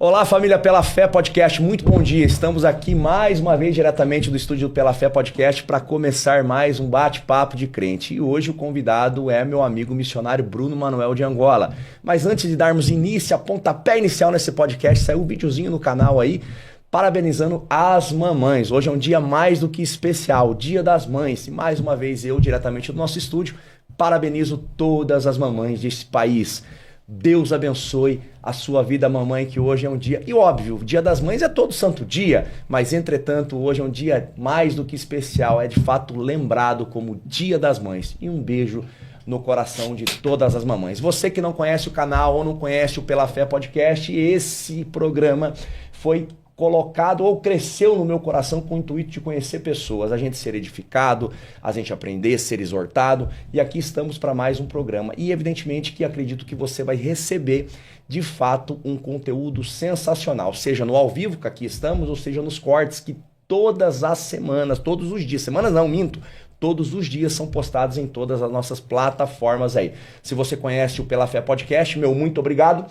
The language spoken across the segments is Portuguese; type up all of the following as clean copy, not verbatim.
Olá, família Pela Fé Podcast, muito bom dia. Estamos aqui mais uma vez diretamente do estúdio Pela Fé Podcast para começar mais um bate-papo de crente. E hoje o convidado é meu amigo missionário Bruno Manuel de Angola. Mas antes de darmos início, a pontapé inicial nesse podcast, saiu um videozinho no canal aí parabenizando as mamães. Hoje é um dia mais do que especial, Dia das Mães. E mais uma vez eu, diretamente do nosso estúdio, parabenizo todas as mamães desse país. Deus abençoe a sua vida, mamãe, que hoje é um dia... E óbvio, o Dia das Mães é todo santo dia, mas entretanto, hoje é um dia mais do que especial, é de fato lembrado como Dia das Mães. E um beijo no coração de todas as mamães. Você que não conhece o canal ou não conhece o Pela Fé Podcast, esse programa foi colocado ou cresceu no meu coração com o intuito de conhecer pessoas, a gente ser edificado, a gente aprender, ser exortado, e aqui estamos para mais um programa. E evidentemente que acredito que você vai receber de fato um conteúdo sensacional, seja no ao vivo que aqui estamos, ou seja nos cortes que todas as semanas, todos os dias, semanas não, minto, todos os dias são postados em todas as nossas plataformas aí. Se você conhece o Pela Fé Podcast, meu muito obrigado.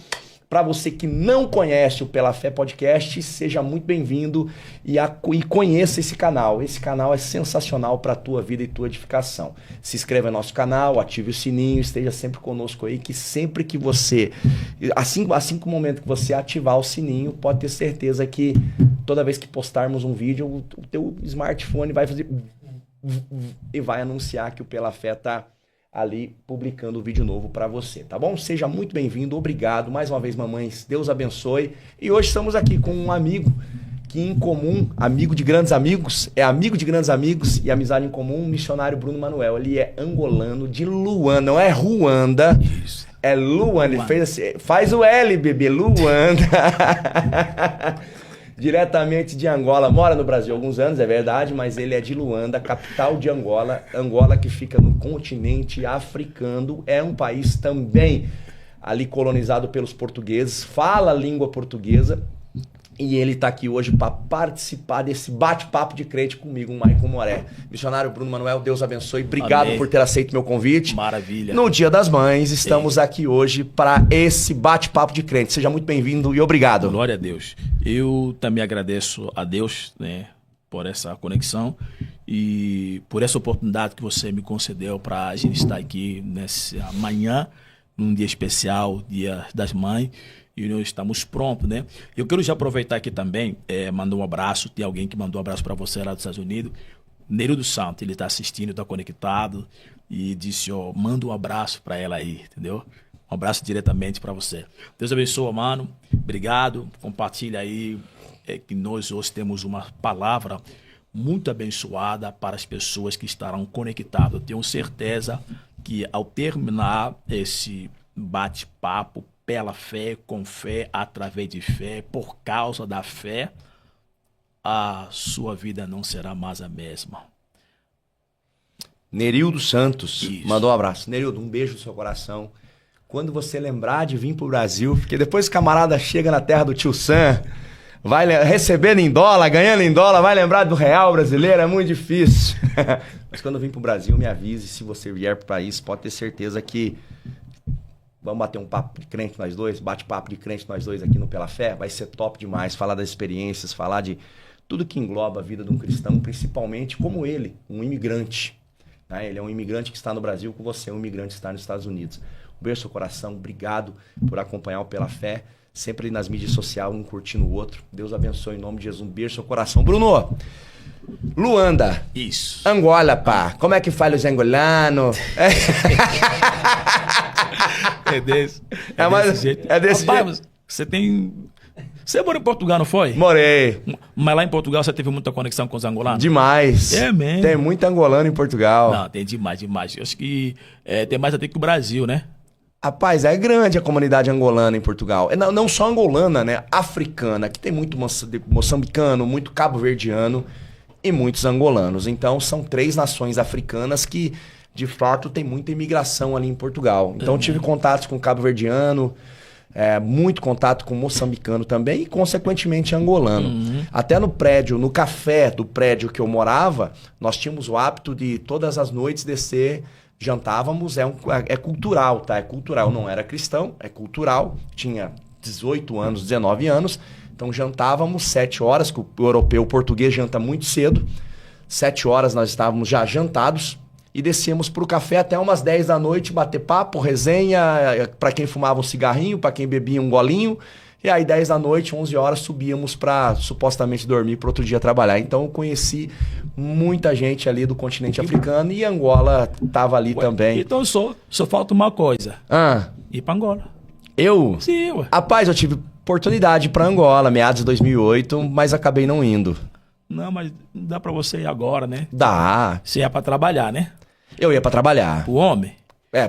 Para você que não conhece o Pela Fé Podcast, seja muito bem-vindo e conheça esse canal. Esse canal é sensacional para a tua vida e tua edificação. Se inscreva no nosso canal, ative o sininho, esteja sempre conosco aí, que sempre que você, assim que o momento que você ativar o sininho, pode ter certeza que toda vez que postarmos um vídeo, o teu smartphone vai fazer e vai anunciar que o Pela Fé tá ali publicando o vídeo novo para você, tá bom? Seja muito bem-vindo, obrigado. Mais uma vez, mamães, Deus abençoe. E hoje estamos aqui com um amigo que em comum, amigo de grandes amigos, é amigo de grandes amigos e amizade em comum, o missionário Bruno Manuel. Ele é angolano de Luanda, não é Ruanda, isso. É Luanda. Ele fez assim, faz o L, bebê, Luanda. Diretamente de Angola, mora no Brasil há alguns anos, é verdade, mas ele é de Luanda, capital de Angola. Angola que fica no continente africano, é um país também ali colonizado pelos portugueses, fala a língua portuguesa e ele está aqui hoje para participar desse bate-papo de crente comigo, Maicon Moré. Missionário Bruno Manuel, Deus abençoe, obrigado por ter aceito meu convite. Maravilha. No Dia das Mães, estamos aqui hoje para esse bate-papo de crente. Seja muito bem-vindo e obrigado. Glória a Deus. Eu também agradeço a Deus, né, por essa conexão e por essa oportunidade que você me concedeu para a gente estar aqui nessa manhã, num dia especial, Dia das Mães. E nós estamos prontos, né? Eu quero já aproveitar aqui também, mandar um abraço. Tem alguém que mandou um abraço para você lá dos Estados Unidos. Nerildo Santos, ele está assistindo, está conectado. E disse, manda um abraço para ela aí, entendeu? Um abraço diretamente para você. Deus abençoe, mano. Obrigado. Compartilha aí que nós hoje temos uma palavra muito abençoada para as pessoas que estarão conectadas. Eu tenho certeza que ao terminar esse bate-papo, pela fé, com fé, através de fé, por causa da fé, a sua vida não será mais a mesma. Nerildo Santos, Isso. Mandou um abraço. Nerildo, um beijo no seu coração. Quando você lembrar de vir pro Brasil, porque depois o camarada chega na terra do tio Sam, vai recebendo em dólar, ganhando em dólar, vai lembrar do real brasileiro, é muito difícil. Mas quando vir pro Brasil, me avise, se você vier pro país, pode ter certeza que vamos bater um papo de crente nós dois, bate-papo de crente nós dois aqui no Pela Fé, vai ser top demais, falar das experiências, falar de tudo que engloba a vida de um cristão, principalmente como ele, um imigrante. Né? Ele é um imigrante que está no Brasil, com você, um imigrante que está nos Estados Unidos. Um beijo no seu coração, obrigado por acompanhar o Pela Fé, sempre nas mídias sociais, um curtindo o outro. Deus abençoe em nome de Jesus, um beijo no seu coração. Bruno, Luanda. Isso. Angola, pá. Como é que fala os angolanos? É desse jeito. É desse Rapaz, jeito. Você morou em Portugal, não foi? Morei. Mas lá em Portugal você teve muita conexão com os angolanos? Demais. É mesmo? Tem muito angolano em Portugal. Não, tem demais. Eu acho que tem mais até que o Brasil, né? Rapaz, é grande a comunidade angolana em Portugal. Não só angolana, né? Africana, que tem muito moçambicano, muito cabo-verdiano e muitos angolanos. Então, são 3 nações africanas que, de fato, tem muita imigração ali em Portugal. Então, tive contatos com cabo-verdiano, muito contato com moçambicano também e, consequentemente, angolano. Até no prédio, no café do prédio que eu morava, nós tínhamos o hábito de, todas as noites, descer... Jantávamos, é cultural, tá? É cultural, não era cristão, é cultural. Tinha 18 anos, 19 anos. Então jantávamos 7 horas, que o europeu, o português janta muito cedo. 7 horas nós estávamos já jantados e descíamos para o café até umas 10 da noite, bater papo, resenha, para quem fumava um cigarrinho, para quem bebia um golinho. E aí 10 da noite, 11 horas, subíamos para supostamente dormir para outro dia trabalhar. Então eu conheci muita gente ali do continente africano e Angola estava ali também. Então só falta uma coisa. Ir para Angola. Eu? Sim, ué. Rapaz, eu tive oportunidade para Angola, meados de 2008, mas acabei não indo. Não, mas dá para você ir agora, né? Dá. Você ia para trabalhar, né? Eu ia para trabalhar. O homem?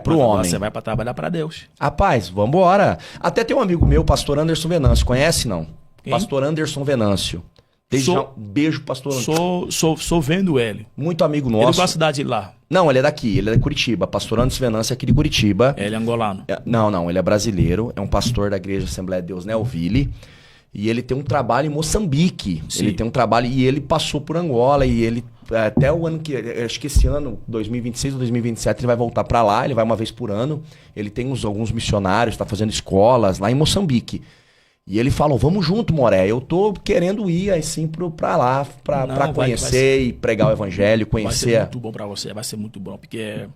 Pro homem. Você vai para trabalhar para Deus. Rapaz, vambora. Até tem um amigo meu, pastor Anderson Venâncio. Conhece, não? Quem? Pastor Anderson Venâncio. Desde já, um beijo, pastor Anderson. Sou vendo ele. Muito amigo Ele nosso. gosta da cidade de lá. Não, ele é daqui, ele é de Curitiba. Pastor Anderson Venâncio é aqui de Curitiba. Ele é angolano. Não, ele é brasileiro. É um pastor da Igreja Assembleia de Deus, Nelville. E ele tem um trabalho em Moçambique. Sim. Ele tem um trabalho e ele passou por Angola e ele até o ano que acho que esse ano, 2026 ou 2027, ele vai voltar para lá, ele vai uma vez por ano. Ele tem alguns missionários, está fazendo escolas lá em Moçambique. E ele falou: "Vamos junto, Moré. Eu tô querendo ir assim para lá, para conhecer e pregar o evangelho, conhecer". Vai ser muito bom para você, vai ser muito bom, porque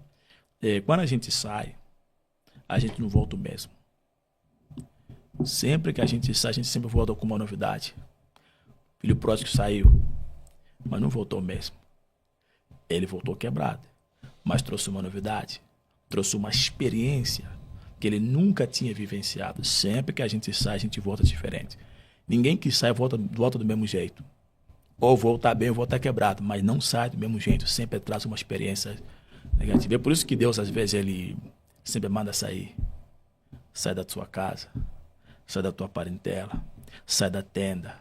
quando a gente sai, a gente não volta o mesmo. Sempre que a gente sai, a gente sempre volta com uma novidade. O filho pródigo saiu, mas não voltou mesmo. Ele voltou quebrado, mas trouxe uma novidade, trouxe uma experiência que ele nunca tinha vivenciado. Sempre que a gente sai, a gente volta diferente. Ninguém que sai volta do mesmo jeito. Ou voltar bem ou voltar quebrado, mas não sai do mesmo jeito. Sempre traz uma experiência negativa. É por isso que Deus, às vezes, ele sempre manda sair. Sai da tua casa. Sai da tua parentela, sai da tenda,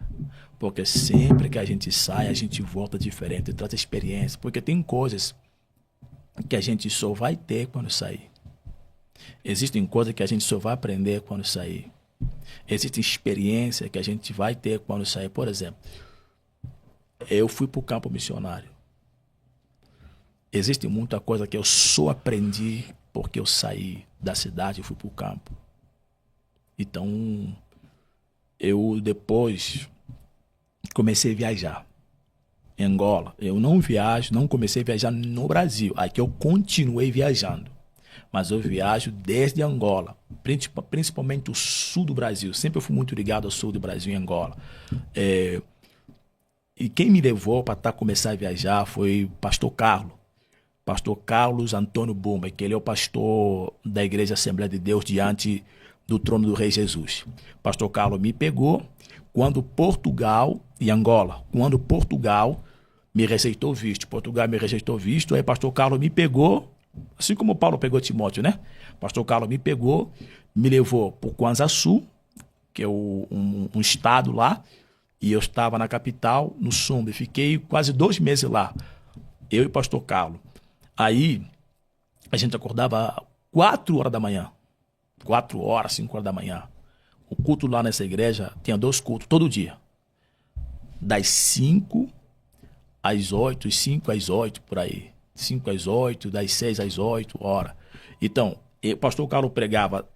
porque sempre que a gente sai, a gente volta diferente, traz experiência, porque tem coisas que a gente só vai ter quando sair. Existem coisas que a gente só vai aprender quando sair. Existem experiências que a gente vai ter quando sair. Por exemplo, eu fui para o campo missionário. Existe muita coisa que eu só aprendi porque eu saí da cidade e fui para o campo. Então, eu depois comecei a viajar em Angola. Eu não comecei a viajar no Brasil. Aqui eu continuei viajando. Mas eu viajo desde Angola, principalmente o sul do Brasil. Sempre eu fui muito ligado ao sul do Brasil e Angola. E quem me levou para começar a viajar foi o pastor Carlos. Pastor Carlos Antônio Bumba, que ele é o pastor da Igreja Assembleia de Deus diante do trono do Rei Jesus. Pastor Carlos me pegou quando Portugal e Angola, quando Portugal me receitou visto. Portugal me rejeitou visto, aí Pastor Carlos me pegou, assim como Paulo pegou Timóteo, né? Pastor Carlos me pegou, me levou para o Kwanza Sul, que é um estado lá, e eu estava na capital, no Sumbe. Fiquei quase 2 meses lá, eu e Pastor Carlos. Aí a gente acordava 4 horas da manhã. 4 horas, 5 horas da manhã. O culto lá nessa igreja tinha 2 cultos todo dia. Das 5 às 8, 5 às 8, por aí. 5 às 8, das 6 às 8 horas. Então, o pastor Carlos pregava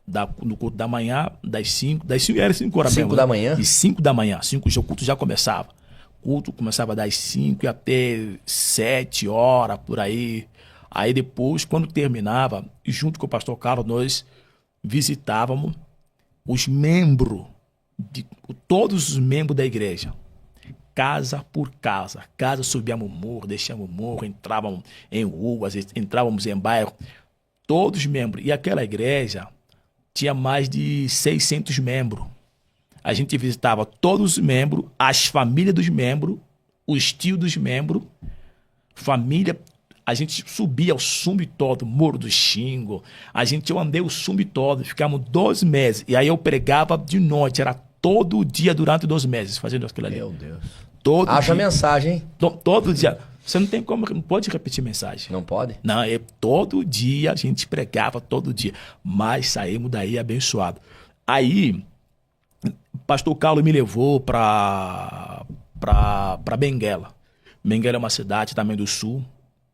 no culto da manhã, das 5 era 5 horas 5 mesmo. da manhã? E 5 da manhã. O culto já começava. O culto começava das 5 e até 7 horas, por aí. Aí depois, quando terminava, junto com o pastor Carlos, nós visitávamos os membros, todos os membros da igreja, casa por casa. Casa subíamos o morro, deixamos o morro, entrávamos em ruas, entrávamos em bairro, todos os membros. E aquela igreja tinha mais de 600 membros. A gente visitava todos os membros, as famílias dos membros, os tios dos membros, família. A gente subia o Sumbe todo, Morro do Xingo. Eu andei o Sumbe todo, ficamos 12 meses. E aí eu pregava de noite, era todo dia durante 12 meses, fazendo aquilo ali. Meu Deus. Haja mensagem, hein? Todo dia. Você não tem como, não pode repetir mensagem. Não pode? Não, todo dia a gente pregava, todo dia. Mas saímos daí abençoados. Aí, o pastor Carlos me levou para Benguela. Benguela é uma cidade também do sul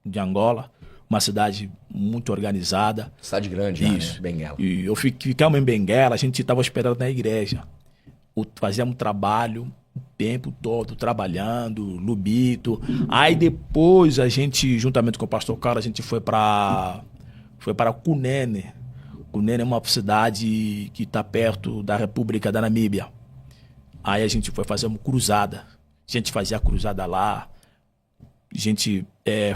de Angola, uma cidade muito organizada. Cidade grande, Isso. né? Benguela. E eu ficamos em Benguela, a gente estava hospedado na igreja. Fazíamos trabalho o tempo todo, trabalhando, Lubito. Aí depois a gente, juntamente com o pastor Carlos, a gente foi para Cunene. Cunene é uma cidade que está perto da República da Namíbia. Aí a gente foi fazer uma cruzada. A gente fazia a cruzada lá. A gente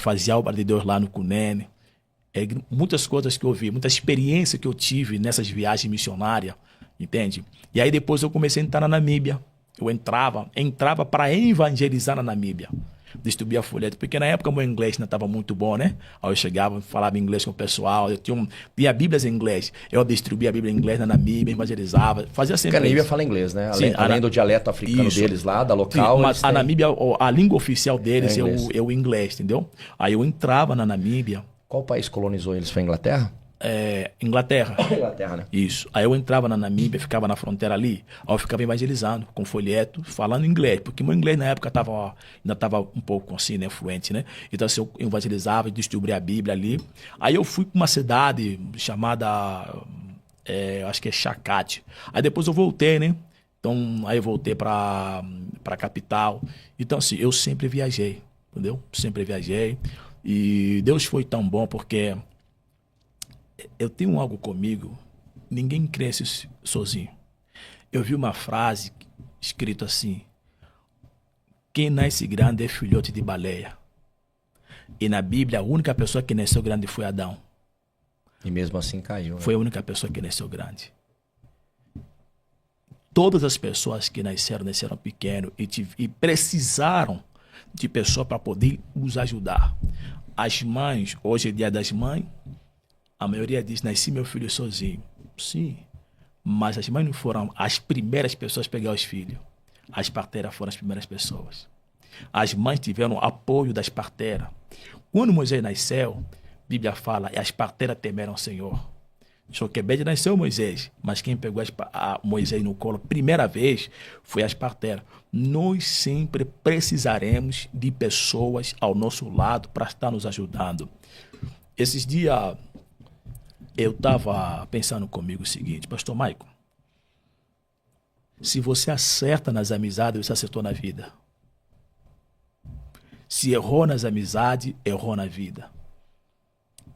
fazia a obra de Deus lá no Cunene. Muitas coisas que eu vi, muita experiência que eu tive nessas viagens missionárias, entende? E aí depois eu comecei a entrar na Namíbia. Eu entrava para evangelizar na Namíbia. Distribuía folheto, porque na época meu inglês não estava muito bom, né? Aí eu chegava, falava inglês com o pessoal, eu tinha Bíblias em inglês. Eu distribuía a Bíblia em inglês na Namíbia, evangelizava, fazia sempre. Porque a Namíbia isso. fala inglês, né? Sim, Além do dialeto africano isso. deles lá, da local. Sim, mas a Namíbia, a língua oficial deles é o inglês, entendeu? Aí eu entrava na Namíbia. Qual país colonizou eles? Foi a Inglaterra? Inglaterra. Inglaterra, né? Isso. Aí eu entrava na Namíbia, ficava na fronteira ali, aí eu ficava evangelizando, com folheto, falando inglês, porque meu inglês na época ainda estava um pouco assim, né, fluente, né? Então assim, eu evangelizava e distribuía a Bíblia ali. Aí eu fui para uma cidade chamada, acho que é Chacate. Aí depois eu voltei, né? Então, aí eu voltei para a capital. Então assim, eu sempre viajei, entendeu? Sempre viajei. E Deus foi tão bom porque eu tenho algo comigo, ninguém cresce sozinho. Eu vi uma frase escrita assim: quem nasce grande é filhote de baleia. E na Bíblia, a única pessoa que nasceu grande foi Adão. E mesmo assim caiu. Né? Foi a única pessoa que nasceu grande. Todas as pessoas que nasceram pequenos e precisaram de pessoas para poder os ajudar. As mães, hoje é dia das mães, a maioria diz, nasci meu filho sozinho. Sim, mas as mães não foram as primeiras pessoas a pegar os filhos. As parteiras foram as primeiras pessoas. As mães tiveram apoio das parteiras. Quando Moisés nasceu, a Bíblia fala, e as parteiras temeram o Senhor. Joquebede nasceu Moisés, mas quem pegou Moisés no colo primeira vez foi as parteiras. Nós sempre precisaremos de pessoas ao nosso lado para estar nos ajudando. Esses dias eu estava pensando comigo o seguinte: pastor Maico, se você acerta nas amizades, você acertou na vida. Se errou nas amizades, errou na vida.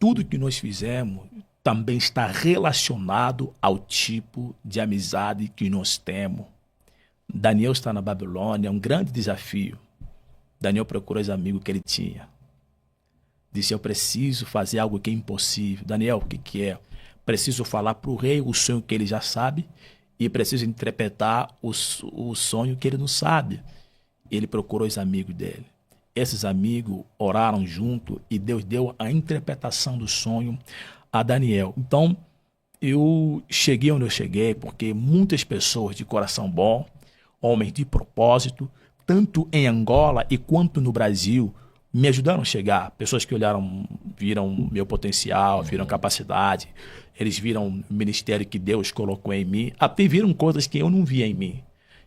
Tudo que nós fizemos também está relacionado ao tipo de amizade que nós temos. Daniel está na Babilônia, é um grande desafio. Daniel procurou os amigos que ele tinha. Disse, eu preciso fazer algo que é impossível. Daniel, o que é? Preciso falar para o rei o sonho que ele já sabe e preciso interpretar o sonho que ele não sabe. Ele procurou os amigos dele. Esses amigos oraram junto e Deus deu a interpretação do sonho a Daniel. Então, eu cheguei onde eu cheguei porque muitas pessoas de coração bom, homens de propósito, tanto em Angola e quanto no Brasil, me ajudaram a chegar. Pessoas que olharam, viram meu potencial, viram capacidade, eles viram o ministério que Deus colocou em mim, até viram coisas que eu não via em mim.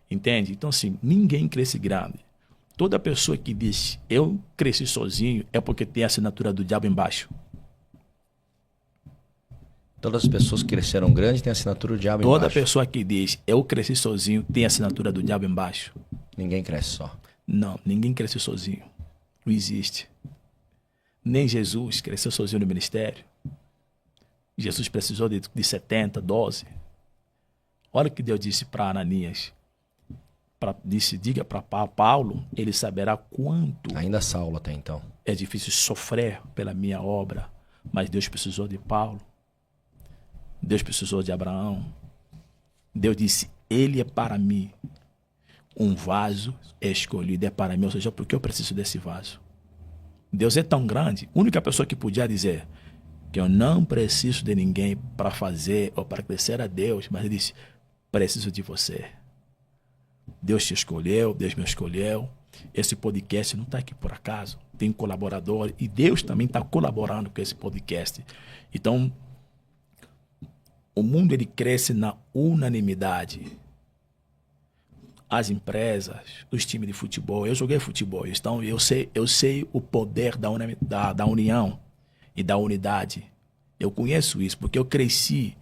Entende? Então, assim, ninguém cresce grande. Toda pessoa que diz eu cresci sozinho é porque tem a assinatura do diabo embaixo. Todas as pessoas que cresceram grande têm a assinatura do diabo Toda embaixo. pessoa que diz eu cresci sozinho tem a assinatura do diabo embaixo. Ninguém cresce só. Não, ninguém cresce sozinho. Não existe. Nem Jesus cresceu sozinho no ministério. Jesus precisou de 70, 12. Olha o que Deus disse para Ananias. Disse, diga para Paulo, ele saberá quanto Ainda Saulo até então. é difícil sofrer pela minha obra, mas Deus precisou de Paulo. Deus precisou de Abraão. Deus disse, ele é para mim. Um vaso escolhido é para mim, ou seja, porque eu preciso desse vaso. Deus é tão grande, a única pessoa que podia dizer que eu não preciso de ninguém para fazer ou para crescer a Deus, mas ele disse, preciso de você. Deus te escolheu, Deus me escolheu. Esse podcast não está aqui por acaso. Tem colaborador e Deus também está colaborando com esse podcast. Então, o mundo ele cresce na unanimidade. As empresas, os times de futebol. Eu joguei futebol, então eu sei o poder da união. e da unidade. Eu conheço isso, porque eu cresci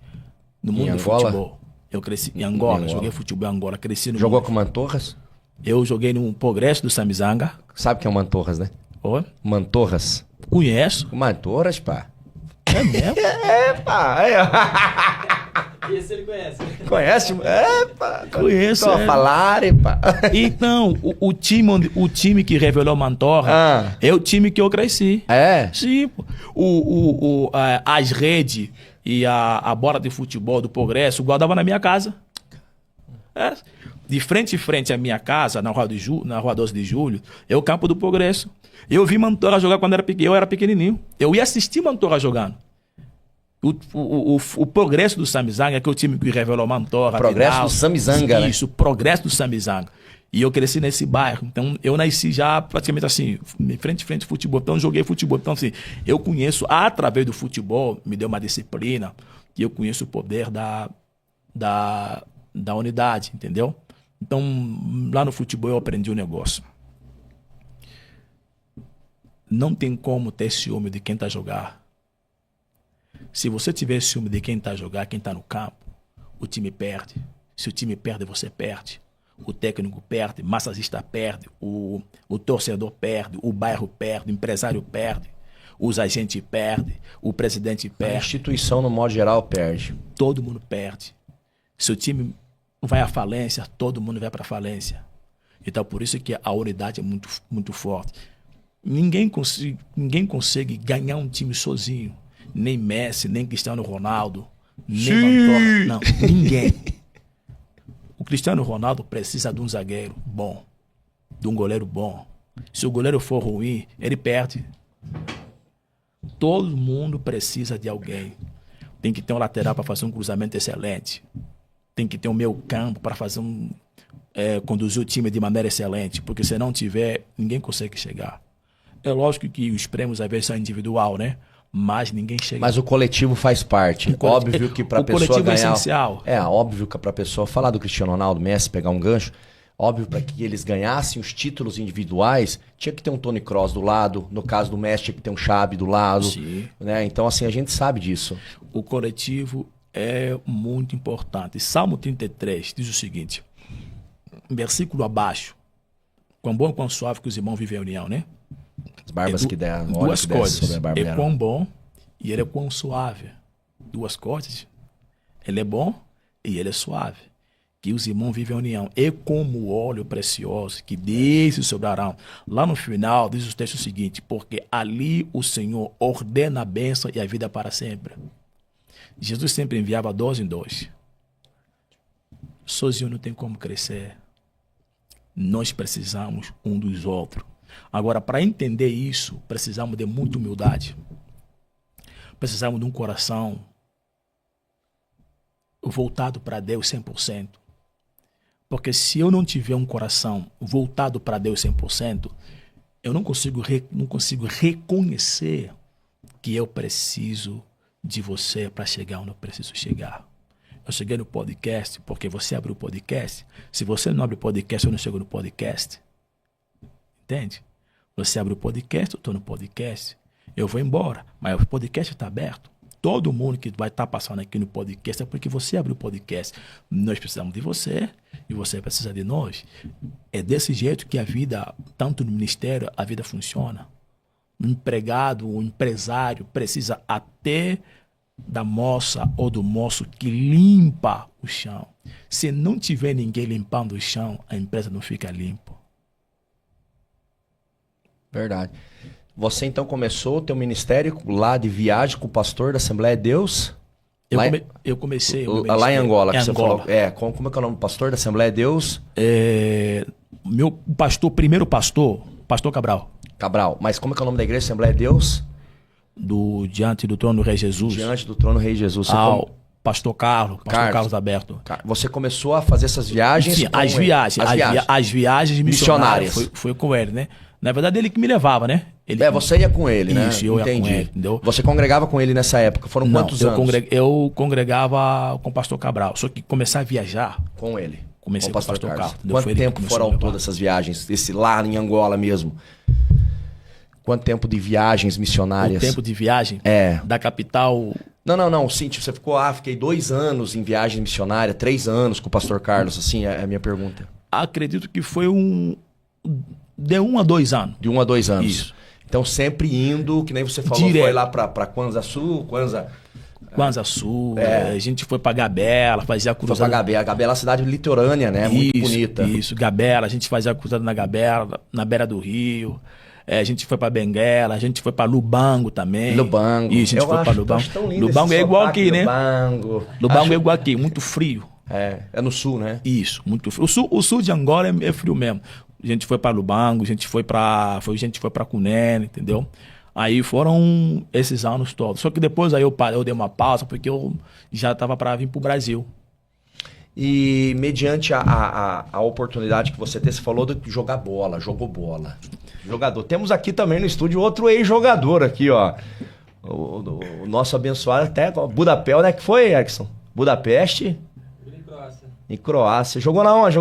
no mundo Em do Angola? futebol. Eu cresci em Angola, joguei futebol em Angola, cresci no Jogou mundo. com o Mantorras? Eu joguei no Progresso do Sambizanga. Sabe quem é o Mantorras, né? Ó, Mantorras. conheço. O Mantorras, pá. É mesmo? É, pá. É. Esse ele conhece. Conhece? É, pá. Conheço, Só é. falar, pá. Então, o time que revelou Mantorra Ah. é o time que eu cresci. É? Sim, pô. As redes e a bola de futebol do Progresso guardava na minha casa. É. De frente em frente à minha casa, na rua 12 de Julho, é o campo do Progresso. Eu vi Mantorra jogar quando eu era pequenininho. Eu ia assistir Mantorra jogando. O Progresso do Sambizanga, que é o time que revelou Mantorra. Progresso Vidal. do Sambizanga, né? Isso, Progresso do Sambizanga. E eu cresci nesse bairro. Então, eu nasci já praticamente assim, frente ao futebol. Então, joguei futebol. Então, assim, eu conheço, através do futebol, me deu uma disciplina, que eu conheço o poder da unidade, entendeu? Então, lá no futebol eu aprendi um negócio. Não tem como ter ciúme de quem está a jogar. Se você tiver ciúme de quem está a jogar, quem está no campo, o time perde. Se o time perde, você perde. O técnico perde, o massagista perde, o torcedor perde, o bairro perde, o empresário perde, os agentes perdem, o presidente A perde. instituição, no modo geral, perde. Todo mundo perde. Se o time vai à falência, todo mundo vai para a falência. Então, por isso que a unidade é muito, muito forte. Ninguém consegue ganhar um time sozinho. Nem Messi, nem Cristiano Ronaldo, nem Mantorra. Não, ninguém. O Cristiano Ronaldo precisa de um zagueiro bom, de um goleiro bom. Se o goleiro for ruim, ele perde. Todo mundo precisa de alguém. Tem que ter um lateral para fazer um cruzamento excelente. Tem que ter um meio campo para fazer conduzir o time de maneira excelente. Porque se não tiver, ninguém consegue chegar. É lógico que os prêmios às vezes são individual, né? Mas ninguém chega. Mas o coletivo faz parte. Óbvio que para a pessoa coletivo ganhar... é essencial. É, óbvio que para a pessoa falar do Cristiano Ronaldo, Messi, pegar um gancho, óbvio para que eles ganhassem os títulos individuais, tinha que ter um Toni Kroos do lado, no caso do Messi tinha que ter um Xavi do lado, Sim. né? Então assim, a gente sabe disso. O coletivo é muito importante. Salmo 33 diz o seguinte, versículo abaixo, quão bom e quão suave que os irmãos vivem em união, né? As barbas que der, óleo duas que desce coisas. sobre a barba É dela. quão bom e ele é quão suave. Duas coisas. Ele é bom e ele é suave. Que os irmãos vivem em união. É como o óleo precioso que desce sobre Arão. Lá no final diz o texto seguinte, porque ali o Senhor ordena a bênção e a vida para sempre. Jesus sempre enviava 2 em 2. Sozinho não tem como crescer. Nós precisamos um dos outros. Agora, para entender isso, precisamos de muita humildade. Precisamos de um coração voltado para Deus 100%. Porque se eu não tiver um coração voltado para Deus 100%, eu não consigo reconhecer que eu preciso de você para chegar onde eu preciso chegar. Eu cheguei no podcast porque você abriu o podcast. Se você não abre o podcast, eu não chego no podcast. Entende? Você abre o podcast, eu estou no podcast. Eu vou embora, mas o podcast está aberto. Todo mundo que vai estar passando aqui no podcast é porque você abriu o podcast. Nós precisamos de você e você precisa de nós. É desse jeito que a vida, tanto no ministério, a vida funciona. O empregado, o empresário precisa até da moça ou do moço que limpa o chão. Se não tiver ninguém limpando o chão, a empresa não fica limpa. Verdade. Você então começou o teu ministério lá de viagem com o pastor da Assembleia de Deus? Eu comecei... Lá em Angola, que você Angola. falou. Como é que é o nome do pastor da Assembleia de Deus? Meu pastor, primeiro pastor Cabral. Cabral. Mas como é que é o nome da igreja Assembleia de Deus? Diante do trono do Rei Jesus. Diante do trono do Rei Jesus. Pastor Carlos Alberto. Você começou a fazer essas viagens? Sim, as viagens missionárias. Foi com ele, né? Na verdade, ele que me levava, né? Você ia com ele, né? Isso, eu ia com ele, entendeu? Você congregava com ele nessa época? Foram quantos anos? Eu congregava com o pastor Cabral. Só que começar a viajar... Com ele? Comecei com o pastor Carlos. Quanto tempo foram todas essas viagens? Esse lá em Angola mesmo? Quanto tempo de viagens missionárias? O tempo de viagem da capital... Não. Sim, tipo, você ficou, fiquei 2 anos em viagem missionária, 3 anos com o pastor Carlos, assim, é a minha pergunta. Acredito que foi de 1 a 2 anos. De 1 a 2 anos. Isso. Então sempre indo, que nem você falou, Direto. foi lá pra Kwanza Sul, Kwanza Sul, a gente foi pra Gabela, fazia a cruzada. Foi pra Gabela. Gabela é uma cidade litorânea, né? Muito bonita. Isso, Gabela, a gente fazia a cruzada na Gabela, na beira do rio. A gente foi pra Benguela, a gente foi pra Lubango também. Lubango. Isso, a gente foi pra Lubango. Lubango é igual aqui, né? Lubango é igual aqui, muito frio. É no sul, né? Isso, muito frio. O sul de Angola é frio mesmo. A gente foi pra Lubango, a gente foi pra Cunene, entendeu? Aí foram esses anos todos. Só que depois aí eu dei uma pausa, porque eu já tava pra vir pro Brasil. E mediante a oportunidade que você teve, você falou de jogar bola, jogou bola. Jogador. Temos aqui também no estúdio outro ex-jogador aqui, ó. O nosso abençoado até Budapeste, né? Que foi, Erickson? Budapeste? Em Croácia. Jogou na onde?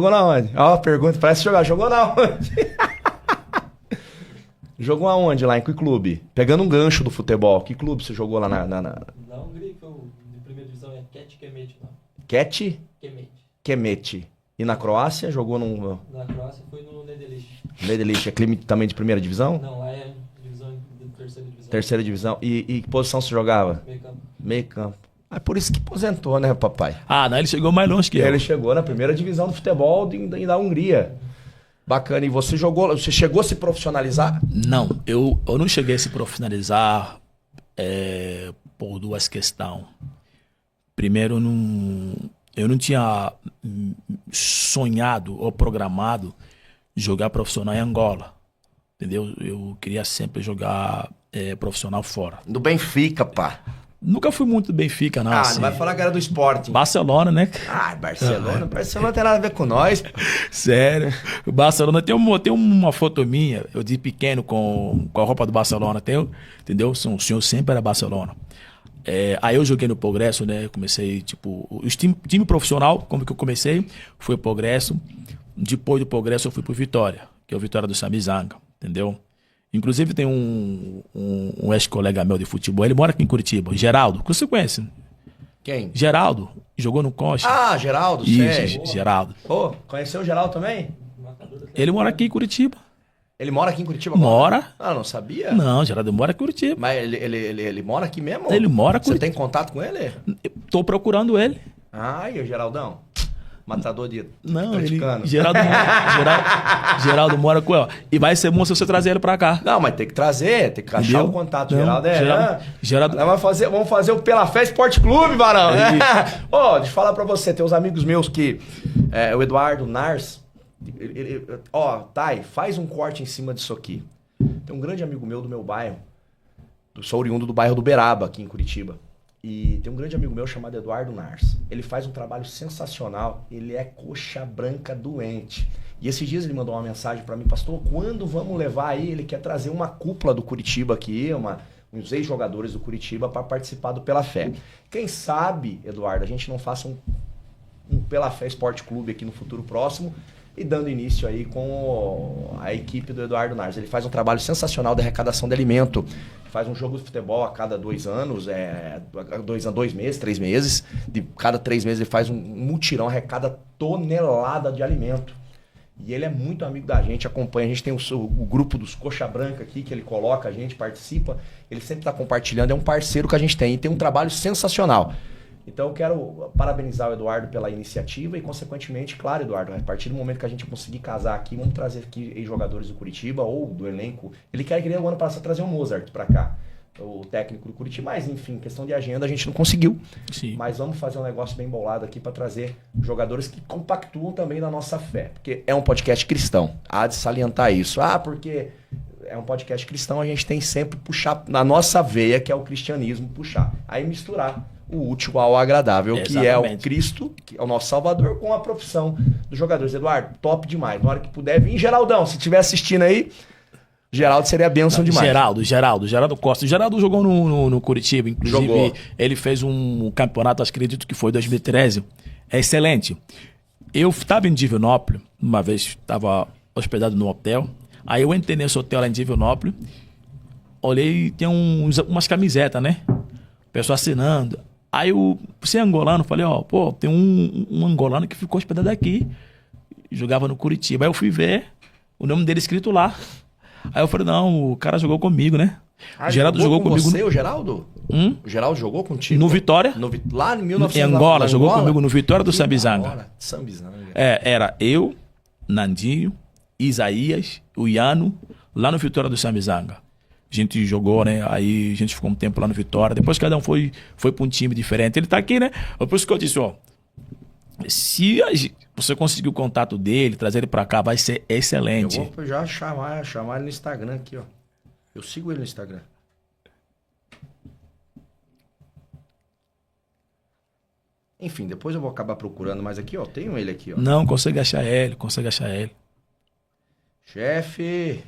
Ó, pergunta, parece jogar. Jogou na onde? Jogou aonde lá? Em que clube? Pegando um gancho do futebol. Que clube você jogou lá na Hungria, que de primeira divisão é Ket Kemet. Kemet. E na Croácia? Jogou num... Na Croácia foi no Nedelic. Nedelic é clima também de primeira divisão? Não, lá é divisão de terceira divisão. Terceira divisão. E que posição você jogava? Meio campo. Por isso que aposentou, né, papai? Não, ele chegou mais longe que eu. Ele chegou na primeira divisão do futebol da Hungria. Bacana. E você chegou a se profissionalizar? Não, eu não cheguei a se profissionalizar por 2 questões. Primeiro, eu não tinha sonhado ou programado jogar profissional em Angola. Entendeu? Eu queria sempre jogar profissional fora. Do Benfica, pá. Nunca fui muito do Benfica, não. Não vai falar que era do Sporting. Barcelona, né? Barcelona. Barcelona tem nada a ver com nós. Sério. O Barcelona tem uma foto minha, eu de pequeno com a roupa do Barcelona, entendeu? O senhor sempre era Barcelona. Aí eu joguei no Progresso, né? Comecei, o time profissional, como que eu comecei, foi o Progresso. Depois do Progresso eu fui pro Vitória, que é o Vitória do Samizanga, entendeu? Inclusive tem um ex-colega meu de futebol, ele mora aqui em Curitiba, Geraldo, que você conhece? Quem? Geraldo, jogou no Coxa. Geraldo, sei. Geraldo. Pô, conheceu o Geraldo também? Ele mora aqui em Curitiba. Ele mora aqui em Curitiba agora? Mora. Não sabia? Não, Geraldo mora em Curitiba. Mas ele mora aqui mesmo? Ele mora em Você Curitiba. tem contato com ele? Tô procurando ele. E o Geraldão? Matador de... Não, atleticano. Geraldo mora com ele. E vai ser bom se você trazer ele pra cá. Não, mas tem que trazer, tem que achar Entendeu? o contato. Não, Geraldo. Vamos fazer o Pela Fé Esporte Clube, varão. Deixa eu falar pra você, tem uns amigos meus que... o Eduardo Nars... Thay, faz um corte em cima disso aqui. Tem um grande amigo meu do meu bairro. Sou oriundo do bairro do Beraba, aqui em Curitiba. E tem um grande amigo meu chamado Eduardo Nars. Ele faz um trabalho sensacional. Ele é coxa branca doente. E esses dias ele mandou uma mensagem pra mim, pastor, quando vamos levar aí? Ele quer trazer uma cúpula do Curitiba aqui, uns ex-jogadores do Curitiba para participar do Pela Fé. Quem sabe, Eduardo, a gente não faça um Pela Fé Esporte Clube aqui no futuro próximo e dando início aí com a equipe do Eduardo Nars. Ele faz um trabalho sensacional de arrecadação de alimento. Faz um jogo de futebol a cada 2 anos, 2 meses, 3 meses. De cada 3 meses ele faz um mutirão, arrecada tonelada de alimento. E ele é muito amigo da gente, acompanha. A gente tem o grupo dos Coxa Branca aqui, que ele coloca, a gente participa. Ele sempre está compartilhando, é um parceiro que a gente tem. E tem um trabalho sensacional. Então eu quero parabenizar o Eduardo pela iniciativa e, consequentemente, claro, Eduardo, a partir do momento que a gente conseguir casar aqui, vamos trazer aqui ex-jogadores do Curitiba ou do elenco. Ele queria o ano passado trazer o Mozart para cá, o técnico do Curitiba, mas enfim, questão de agenda a gente não conseguiu. Sim. Mas vamos fazer um negócio bem bolado aqui para trazer jogadores que compactuam também na nossa fé, porque é um podcast cristão, há de salientar isso. Porque é um podcast cristão, a gente tem sempre puxar na nossa veia, que é o cristianismo, puxar. Aí misturar o útil ao agradável, Exatamente. Que é o Cristo, que é o nosso Salvador, com a profissão dos jogadores. Eduardo, top demais. Na hora que puder vir, Geraldão, se estiver assistindo aí, Geraldo seria bênção demais. Geraldo Costa. Geraldo jogou no Curitiba, inclusive Jogou. Ele fez um campeonato, acredito que foi 2013. É excelente. Eu estava em Divinópolis, uma vez estava hospedado no hotel, aí eu entrei nesse hotel lá em Divinópolis, olhei e tem umas camisetas, né? O pessoal assinando. Aí você é angolano, falei, ó, pô, tem um angolano que ficou hospedado aqui, jogava no Curitiba. Aí eu fui ver o nome dele escrito lá. Aí eu falei, não, o cara jogou comigo, né? O Geraldo jogou comigo. Você, o Geraldo? O Geraldo jogou contigo? No Vitória. Lá em Em 1900. Angola, jogou comigo no Vitória do Sambizanga. Sambizanga. Era eu, Nandinho, Isaías, o Iano, lá no Vitória do Sambizanga. A gente jogou, né? Aí a gente ficou um tempo lá no Vitória. Depois cada um foi para um time diferente. Ele tá aqui, né? Por isso que eu disse, ó. Se você conseguir o contato dele, trazer ele para cá, vai ser excelente. Eu vou já chamar ele no Instagram aqui, ó. Eu sigo ele no Instagram. Enfim, depois eu vou acabar procurando, mas aqui, ó, tenho ele aqui, ó. Não, consegue achar ele. Chefe,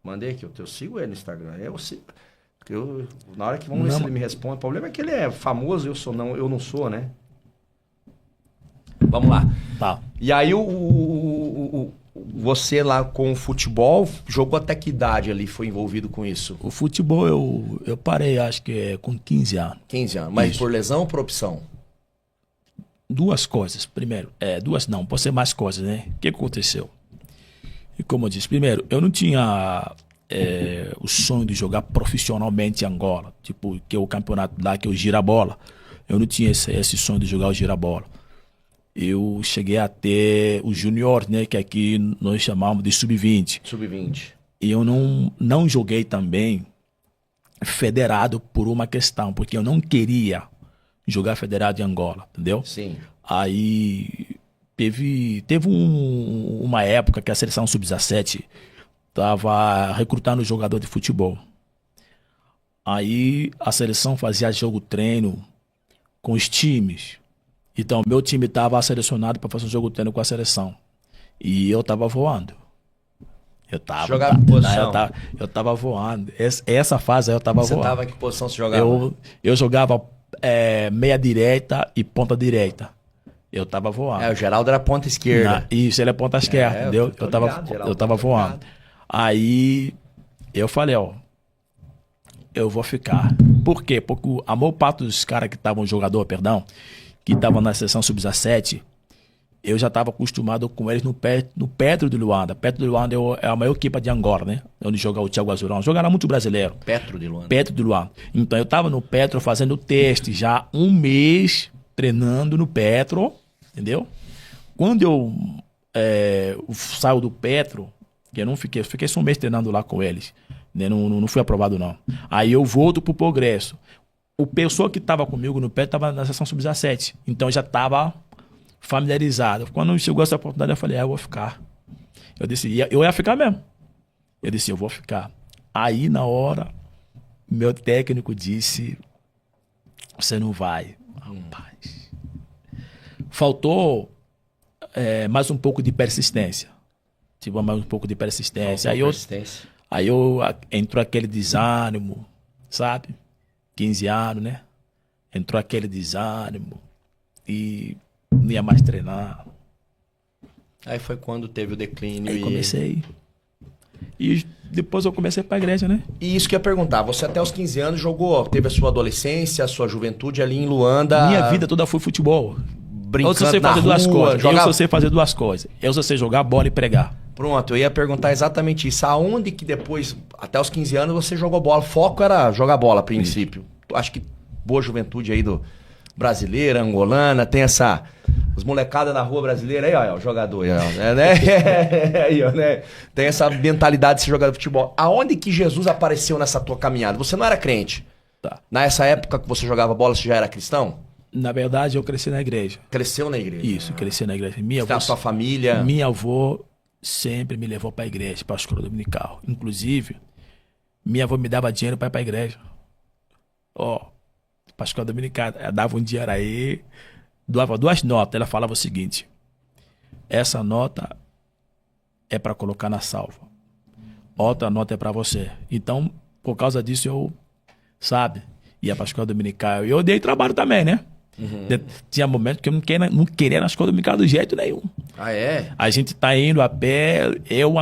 mandei aqui, eu sigo ele no Instagram. Na hora que vamos ver se ele me responde. O problema é que ele é famoso, eu não sou, né? Vamos lá. Tá. E aí você lá com o futebol, jogou até que idade ali, foi envolvido com isso? O futebol eu parei, acho que com 15 anos. 15 anos. Mas Isso. por lesão ou por opção? Duas coisas. Primeiro, pode ser mais coisas, né? O que aconteceu? E como eu disse, primeiro, eu não tinha o sonho de jogar profissionalmente em Angola. Tipo, que é o campeonato lá, que é o gira-bola. Eu não tinha esse sonho de jogar o gira-bola. Eu cheguei a ter o júnior, né? Que aqui nós chamamos de sub-20. Sub-20. E eu não joguei também federado por uma questão, porque eu não queria jogar federado em Angola, entendeu? Sim. Aí teve uma época que a seleção sub-17 estava recrutando jogador de futebol. Aí a seleção fazia jogo-treino com os times. Então meu time estava selecionado para fazer um jogo-treino com a seleção. E eu estava voando. Jogava em posição? Eu tava voando. Essa fase aí eu tava voando. Você tava em que posição você jogava? Eu jogava meia direita e ponta direita. Eu tava voando. O Geraldo era ponta esquerda. Isso, ele é ponta esquerda, entendeu? Eu tava voando. Aí eu falei, ó, eu vou ficar. Por quê? Porque a maior parte dos caras que estavam que estavam na seleção sub-17, eu já estava acostumado com eles no Petro de Luanda. Petro de Luanda é a maior equipe de Angola, né? Onde joga o Thiago Azurão. Jogaram muito brasileiro. Petro de Luanda. Petro de Luanda. Então eu estava no Petro fazendo teste já 1 mês treinando no Petro, entendeu? Quando eu saio do Petro, que eu não fiquei só 1 mês treinando lá com eles, né? Não fui aprovado não. Aí eu volto pro Progresso. O pessoal que estava comigo no Petro estava na seleção sub-17. Então eu já estava familiarizado. Quando chegou essa oportunidade, eu falei, eu vou ficar. Eu disse, eu ia ficar mesmo. Eu disse, eu vou ficar. Aí, na hora, meu técnico disse, você não vai. Rapaz. Faltou mais um pouco de persistência. Tipo, mais um pouco de persistência. Aí entrou aquele desânimo, sabe? 15 anos, né? Entrou aquele desânimo. E não ia mais treinar. Aí foi quando teve o declínio. Aí comecei. E depois eu comecei para a igreja, né? E isso que eu ia perguntar. Você até os 15 anos teve a sua adolescência, a sua juventude ali em Luanda. Minha vida toda foi futebol. Brincando eu sei fazer na duas rua, coisas. Eu sei fazer duas coisas. Eu sei jogar bola e pregar. Pronto, eu ia perguntar exatamente isso. Aonde que depois, até os 15 anos, você jogou bola? O foco era jogar bola a princípio. Acho que boa juventude aí do brasileira, angolana, tem essa... Os molecadas na rua brasileira, aí, ó, o jogador, né? Tem essa mentalidade de ser jogador de futebol. Aonde que Jesus apareceu nessa tua caminhada? Você não era crente? Tá. Nessa época que você jogava bola, você já era cristão? Na verdade, eu cresci na igreja. Cresceu na igreja? Isso, cresci na igreja. A sua família? Minha avó sempre me levou para a igreja, para a escola dominical. Inclusive, minha avó me dava dinheiro para ir para a igreja. Para a escola dominical. Ela dava um dinheiro aí, doava 2 notas. Ela falava o seguinte, essa nota é para colocar na salva. Outra nota é para você. Então, por causa disso, eu, ia para a escola dominical. E eu dei trabalho também, né? Uhum. Tinha momentos que eu não queria na escola dominical do jeito nenhum. Ah, é? A gente tá indo a pé, eu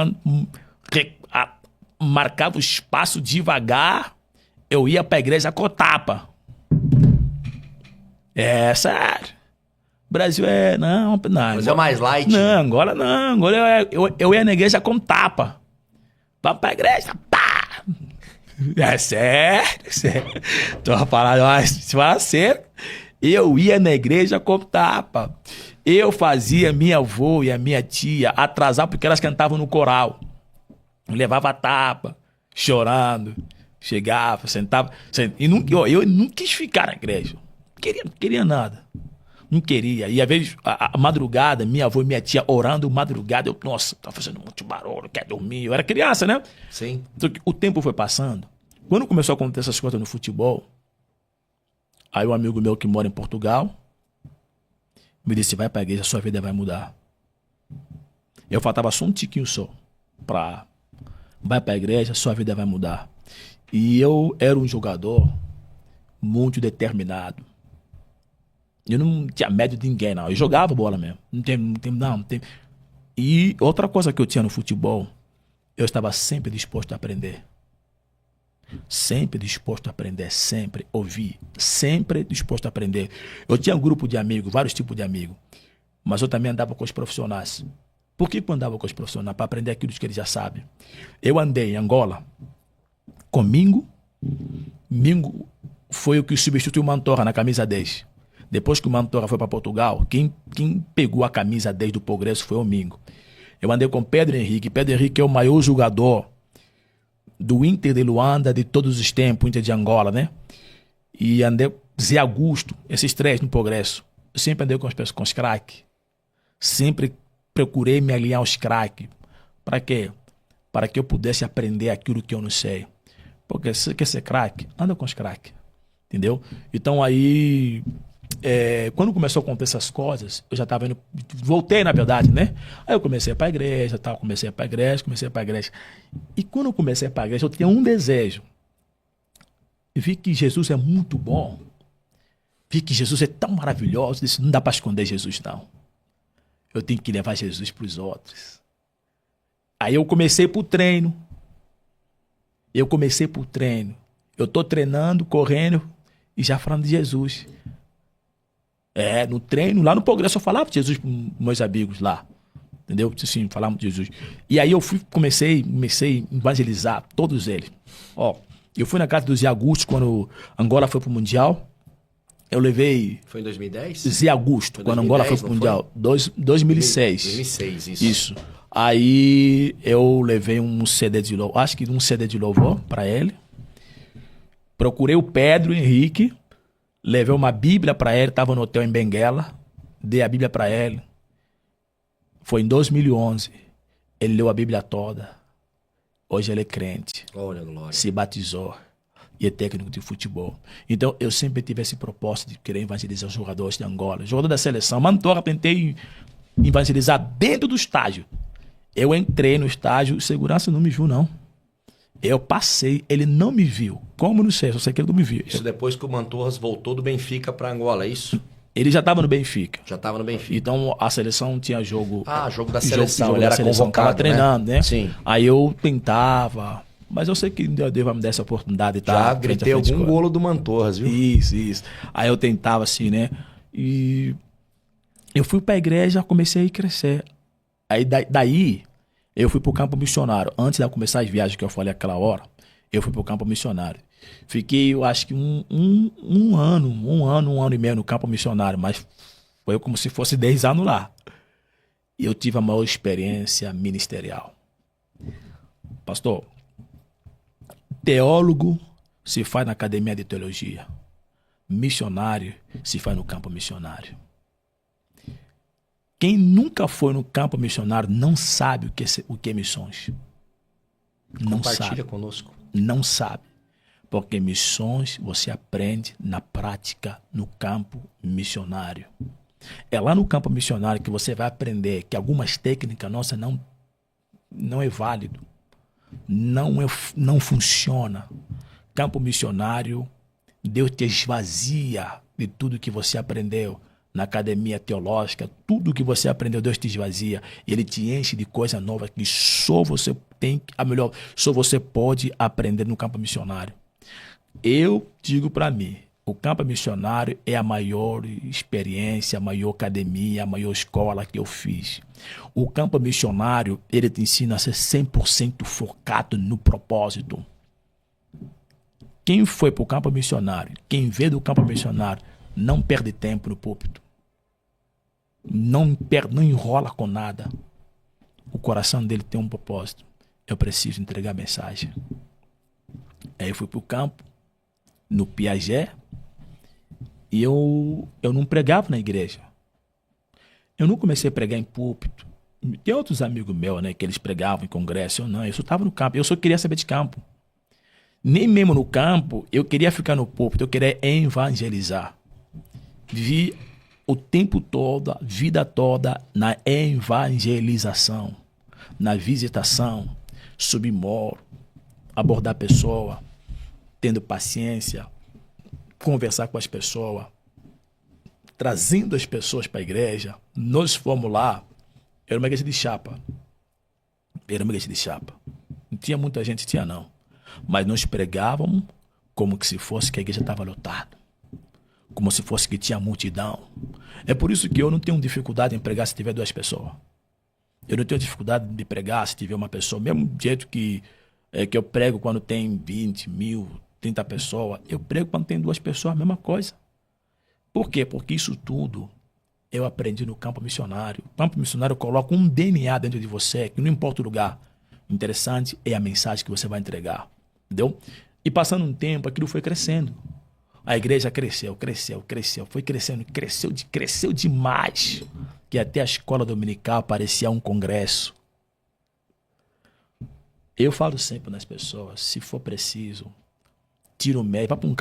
marcava o espaço devagar, eu ia pra igreja com tapa. É sério. Brasil é... Não. Mas é mais light. Não, Angola não. Angola eu ia na igreja com tapa. Vamos pra igreja, pá! É sério. Tô falando, se fala sério. Eu ia na igreja com tapa. Eu fazia minha avó e a minha tia atrasar porque elas cantavam no coral. Levava tapa, chorando. Chegava, sentava. E eu não quis ficar na igreja. Não queria nada. Não queria. E às vezes, a madrugada, minha avó e minha tia orando madrugada, eu, nossa, tá fazendo muito barulho, quer dormir. Eu era criança, né? Sim. Então, o tempo foi passando. Quando começou a acontecer essas coisas no futebol, aí um amigo meu que mora em Portugal me disse, vai pra igreja, sua vida vai mudar. Eu faltava só um tiquinho só pra... Vai pra igreja, sua vida vai mudar. E eu era um jogador muito determinado. Eu não tinha medo de ninguém, não. Eu jogava bola mesmo. Não tem. E outra coisa que eu tinha no futebol, eu estava sempre disposto a aprender. Sempre disposto a aprender, sempre ouvir. Sempre disposto a aprender. Eu tinha um grupo de amigos, vários tipos de amigos. Mas eu também andava com os profissionais. Por que eu andava com os profissionais? Para aprender aquilo que eles já sabem. Eu andei em Angola com Mingo. Mingo foi o que substituiu o Mantorra na camisa 10. Depois que o Mantorra foi para Portugal, quem pegou a camisa 10 do Progresso foi o Mingo. Eu andei com Pedro Henrique. Pedro Henrique é o maior jogador do Inter de Luanda de todos os tempos, Inter de Angola, né? E andei Zé Augusto, esses três no Progresso. Eu sempre andei com os craques. Sempre procurei me alinhar aos craques. Para quê? Para que eu pudesse aprender aquilo que eu não sei. Porque se você quer ser craque, anda com os craques. Entendeu? Então aí... quando começou a acontecer essas coisas, eu já estava indo, voltei na verdade, né? Aí eu comecei a ir para a igreja, comecei a ir para a igreja. E quando eu comecei a ir para a igreja, eu tinha um desejo. Eu vi que Jesus é muito bom. Vi que Jesus é tão maravilhoso. Eu disse, não dá para esconder Jesus, não. Eu tenho que levar Jesus para os outros. Aí eu comecei pro treino. Eu estou treinando, correndo e já falando de Jesus. No treino, lá no Progresso, eu falava de Jesus para meus amigos lá. Entendeu? Assim, falava de Jesus. E aí eu comecei a evangelizar todos eles. Eu fui na casa do Zé Augusto quando Angola foi pro Mundial. Eu levei... Foi em 2010? Zé Augusto, quando Angola foi pro Mundial. 2006. 2006, Isso. Aí eu levei um CD de louvor, acho que um CD de louvor para ele. Procurei o Pedro Henrique. Levei uma Bíblia para ele, estava no hotel em Benguela. Dei a Bíblia para ele. Foi em 2011. Ele leu a Bíblia toda. Hoje ele é crente. Glória, glória. Se batizou. E é técnico de futebol. Então, eu sempre tive esse propósito de querer evangelizar os jogadores de Angola. Jogador da seleção. Mantorra, tentei evangelizar dentro do estádio. Eu entrei no estádio, segurança não me viu, não. Eu passei, ele não me viu. Como não sei, só sei que ele não me viu. Isso depois que o Mantorras voltou do Benfica para Angola, é isso? Ele já estava no Benfica. Já estava no Benfica. Então a seleção tinha jogo. Jogo da seleção. Jogo ele era seleção, convocado, tava treinando, né? Sim. Aí eu tentava, mas eu sei que Deus vai me dar essa oportunidade. Já gritei algum golo do Mantorras, viu? Isso. Aí eu tentava assim, né? E eu fui para a igreja, comecei a crescer. Aí daí eu fui pro campo missionário. Antes de eu começar as viagens que eu falei aquela hora, eu fui pro campo missionário. Fiquei, eu acho que um ano e meio no campo missionário, mas foi como se fosse 10 anos lá. E eu tive a maior experiência ministerial. Pastor, teólogo se faz na academia de teologia. Missionário se faz no campo missionário. Quem nunca foi no campo missionário não sabe o que é missões. Compartilha conosco. Não sabe. Porque missões você aprende na prática, no campo missionário. É lá no campo missionário que você vai aprender que algumas técnicas nossas não é válido. Não funciona. Campo missionário, Deus te esvazia de tudo que você aprendeu. Na academia teológica, tudo que você aprendeu, Deus te esvazia. Ele te enche de coisa nova que só você pode aprender no campo missionário. Eu digo para mim, o campo missionário é a maior experiência, a maior academia, a maior escola que eu fiz. O campo missionário, ele te ensina a ser 100% focado no propósito. Quem foi para o campo missionário, quem veio do campo missionário, não perde tempo no púlpito. Não enrola com nada. O coração dele tem um propósito. Eu preciso entregar a mensagem. Aí eu fui para o campo, no Piaget, e eu não pregava na igreja. Eu não comecei a pregar em púlpito. Tem outros amigos meus, né, que eles pregavam em congresso. Eu não, eu só estava no campo, eu só queria saber de campo. Nem mesmo no campo, eu queria ficar no púlpito, eu queria evangelizar. Vivi o tempo todo, a vida toda, na evangelização, na visitação, subir morro, abordar a pessoa, tendo paciência, conversar com as pessoas, trazendo as pessoas para a igreja. Nós fomos lá, era uma igreja de chapa. Não tinha muita gente, tinha não. Mas nós pregávamos como que se fosse que a igreja estava lotada. Como se fosse que tinha multidão. É por isso que eu não tenho dificuldade em pregar se tiver 2 pessoas. Eu não tenho dificuldade de pregar se tiver uma pessoa. Mesmo jeito que eu prego quando tem 20 mil, 30 pessoas. Eu prego quando tem 2 pessoas, a mesma coisa. Por quê? Porque isso tudo eu aprendi no campo missionário. O campo missionário coloca um DNA dentro de você, que não importa o lugar. O interessante é a mensagem que você vai entregar. Entendeu? E passando um tempo, aquilo foi crescendo. A igreja cresceu, foi crescendo, cresceu demais, que até a escola dominical parecia um congresso. Eu falo sempre nas pessoas, se for preciso, tira o médico, vá para um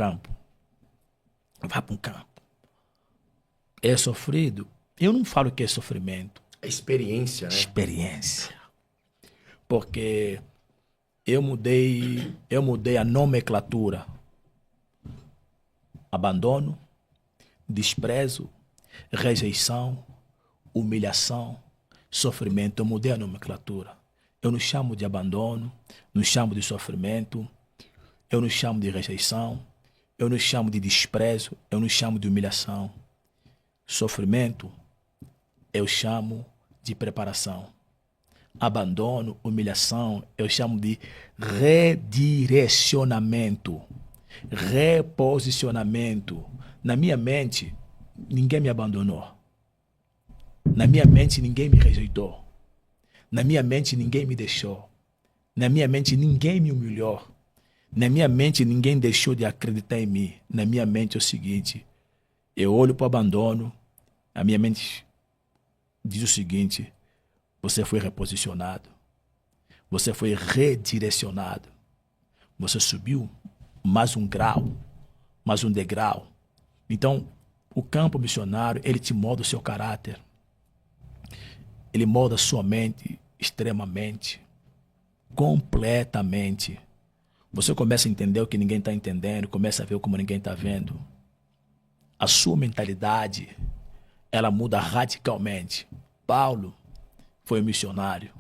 campo. É sofrido? Eu não falo que é sofrimento. É experiência, né? Experiência. Porque eu mudei a nomenclatura. Abandono, desprezo, rejeição, humilhação, sofrimento. Eu mudei a nomenclatura. Eu não chamo de abandono, não chamo de sofrimento, eu não chamo de rejeição, eu não chamo de desprezo, eu não chamo de humilhação. Sofrimento, eu chamo de preparação. Abandono, humilhação, eu chamo de redirecionamento. Reposicionamento. Na minha mente, ninguém me abandonou. Na minha mente, ninguém me rejeitou. Na minha mente, ninguém me deixou. Na minha mente, ninguém me humilhou. Na minha mente, ninguém deixou de acreditar em mim. Na minha mente é o seguinte, eu olho para o abandono, a minha mente diz o seguinte, você foi reposicionado. Você foi redirecionado. Você subiu mais um grau, mais um degrau. Então, o campo missionário, ele te molda o seu caráter. Ele molda a sua mente extremamente, completamente. Você começa a entender o que ninguém está entendendo, começa a ver como ninguém está vendo. A sua mentalidade, ela muda radicalmente. Paulo foi um missionário.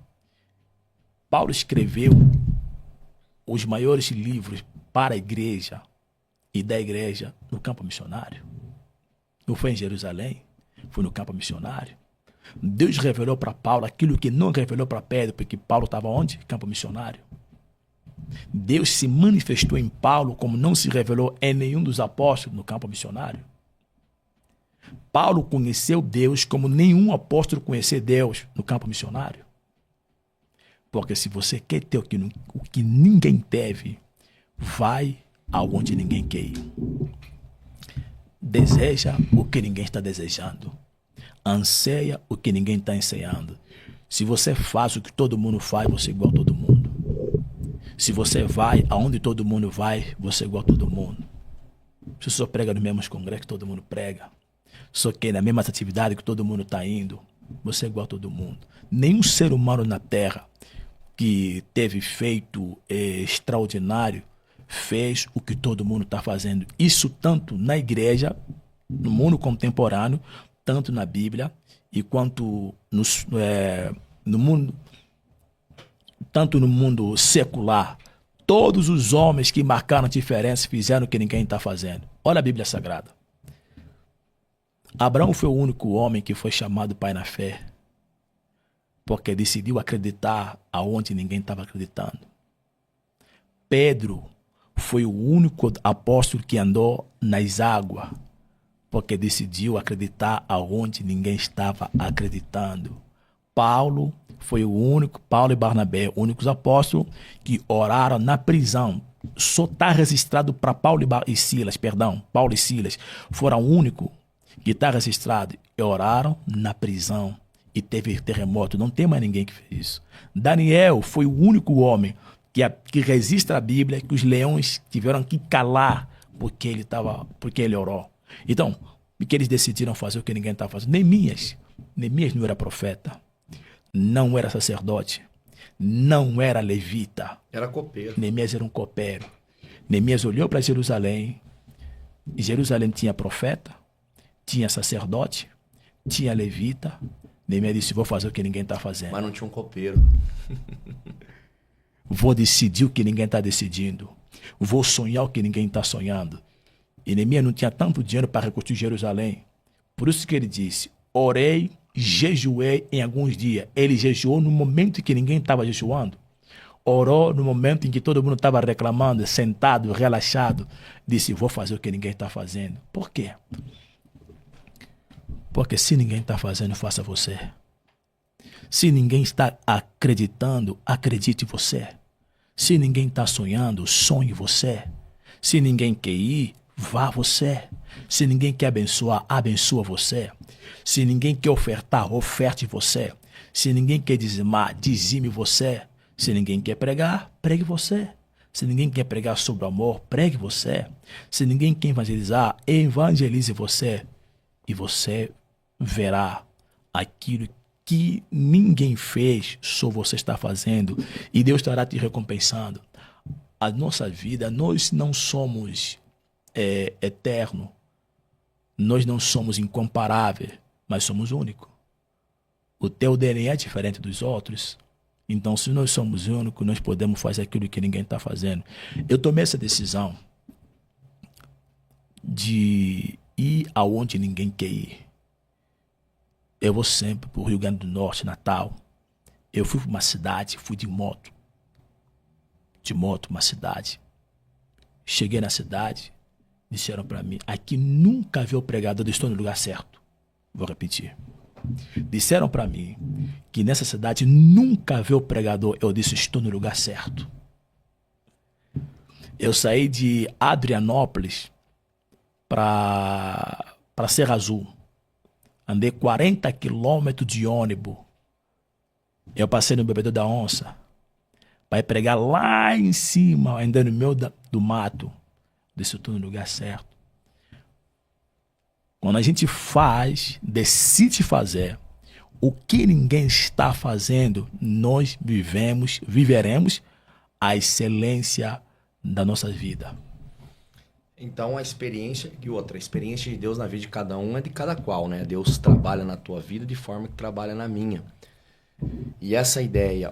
Paulo escreveu os maiores livros para a igreja e da igreja no campo missionário. Não foi em Jerusalém, foi no campo missionário. Deus revelou para Paulo aquilo que não revelou para Pedro, porque Paulo estava onde? Campo missionário. Deus se manifestou em Paulo como não se revelou em nenhum dos apóstolos no campo missionário. Paulo conheceu Deus como nenhum apóstolo conheceu Deus no campo missionário. Porque se você quer ter o que ninguém teve, vai aonde ninguém quer ir. Deseja o que ninguém está desejando. Anseia o que ninguém está ansiando. Se você faz o que todo mundo faz, você é igual a todo mundo. Se você vai aonde todo mundo vai, você é igual a todo mundo. Se você só prega nos mesmos congressos que todo mundo prega, só que na mesma atividade que todo mundo está indo, você é igual a todo mundo. Nenhum ser humano na Terra que teve feito extraordinário fez o que todo mundo está fazendo. Isso tanto na igreja, no mundo contemporâneo, tanto na Bíblia e quanto no mundo, tanto no mundo secular. todos os homens que marcaram diferença fizeram o que ninguém está fazendo. Olha a Bíblia Sagrada. Abraão foi o único homem que foi chamado pai na fé, porque decidiu acreditar aonde ninguém estava acreditando. Pedro foi o único apóstolo que andou nas águas, porque decidiu acreditar aonde ninguém estava acreditando. Paulo e Barnabé, únicos apóstolos que oraram na prisão. Só está registrado para Paulo e Silas foram o único que está registrado e oraram na prisão e teve terremoto. Não tem mais ninguém que fez isso. Daniel foi o único homem que registra a Bíblia que os leões tiveram que calar porque ele orou. Então, porque eles decidiram fazer o que ninguém estava fazendo. Neemias não era profeta, não era sacerdote, não era levita. Era copeiro. Neemias era um copeiro. Neemias olhou para Jerusalém, e Jerusalém tinha profeta, tinha sacerdote, tinha levita. Neemias disse, vou fazer o que ninguém está fazendo. Mas não tinha um copeiro. Vou decidir o que ninguém está decidindo. Vou sonhar o que ninguém está sonhando. E Neemias não tinha tanto dinheiro para reconstruir Jerusalém. Por isso que ele disse, orei, jejuei em alguns dias. Ele jejuou no momento em que ninguém estava jejuando. Orou no momento em que todo mundo estava reclamando, sentado, relaxado. Disse, vou fazer o que ninguém está fazendo. Por quê? Porque se ninguém está fazendo, faça você. Se ninguém está acreditando, acredite você. Se ninguém está sonhando, sonhe você. Se ninguém quer ir, vá você. Se ninguém quer abençoar, abençoa você. Se ninguém quer ofertar, oferte você. Se ninguém quer dizimar, dizime você. Se ninguém quer pregar, pregue você. Se ninguém quer pregar sobre o amor, pregue você. Se ninguém quer evangelizar, evangelize você. E você verá aquilo que ninguém fez, só você está fazendo. E Deus estará te recompensando. A nossa vida, nós não somos eternos. Nós não somos incomparáveis, mas somos únicos. O teu DNA é diferente dos outros. Então, se nós somos únicos, nós podemos fazer aquilo que ninguém está fazendo. Eu tomei essa decisão de ir aonde ninguém quer ir. Eu vou sempre para o Rio Grande do Norte, Natal. Eu fui para uma cidade, fui de moto. Uma cidade. Cheguei na cidade, disseram para mim, aqui nunca vi o pregador, eu estou no lugar certo. Vou repetir. Disseram para mim que nessa cidade nunca vi o pregador, eu disse, estou no lugar certo. Eu saí de Adrianópolis para Serra Azul. Andei 40 quilômetros de ônibus. Eu passei no Bebedouro da Onça. Para pregar lá em cima, ainda no meio do mato. Disse, eu estou no lugar certo. Quando a gente decide fazer o que ninguém está fazendo, nós viveremos a excelência da nossa vida. Então a experiência a experiência de Deus na vida de cada um é de cada qual, né? Deus trabalha na tua vida de forma que trabalha na minha. E essa ideia,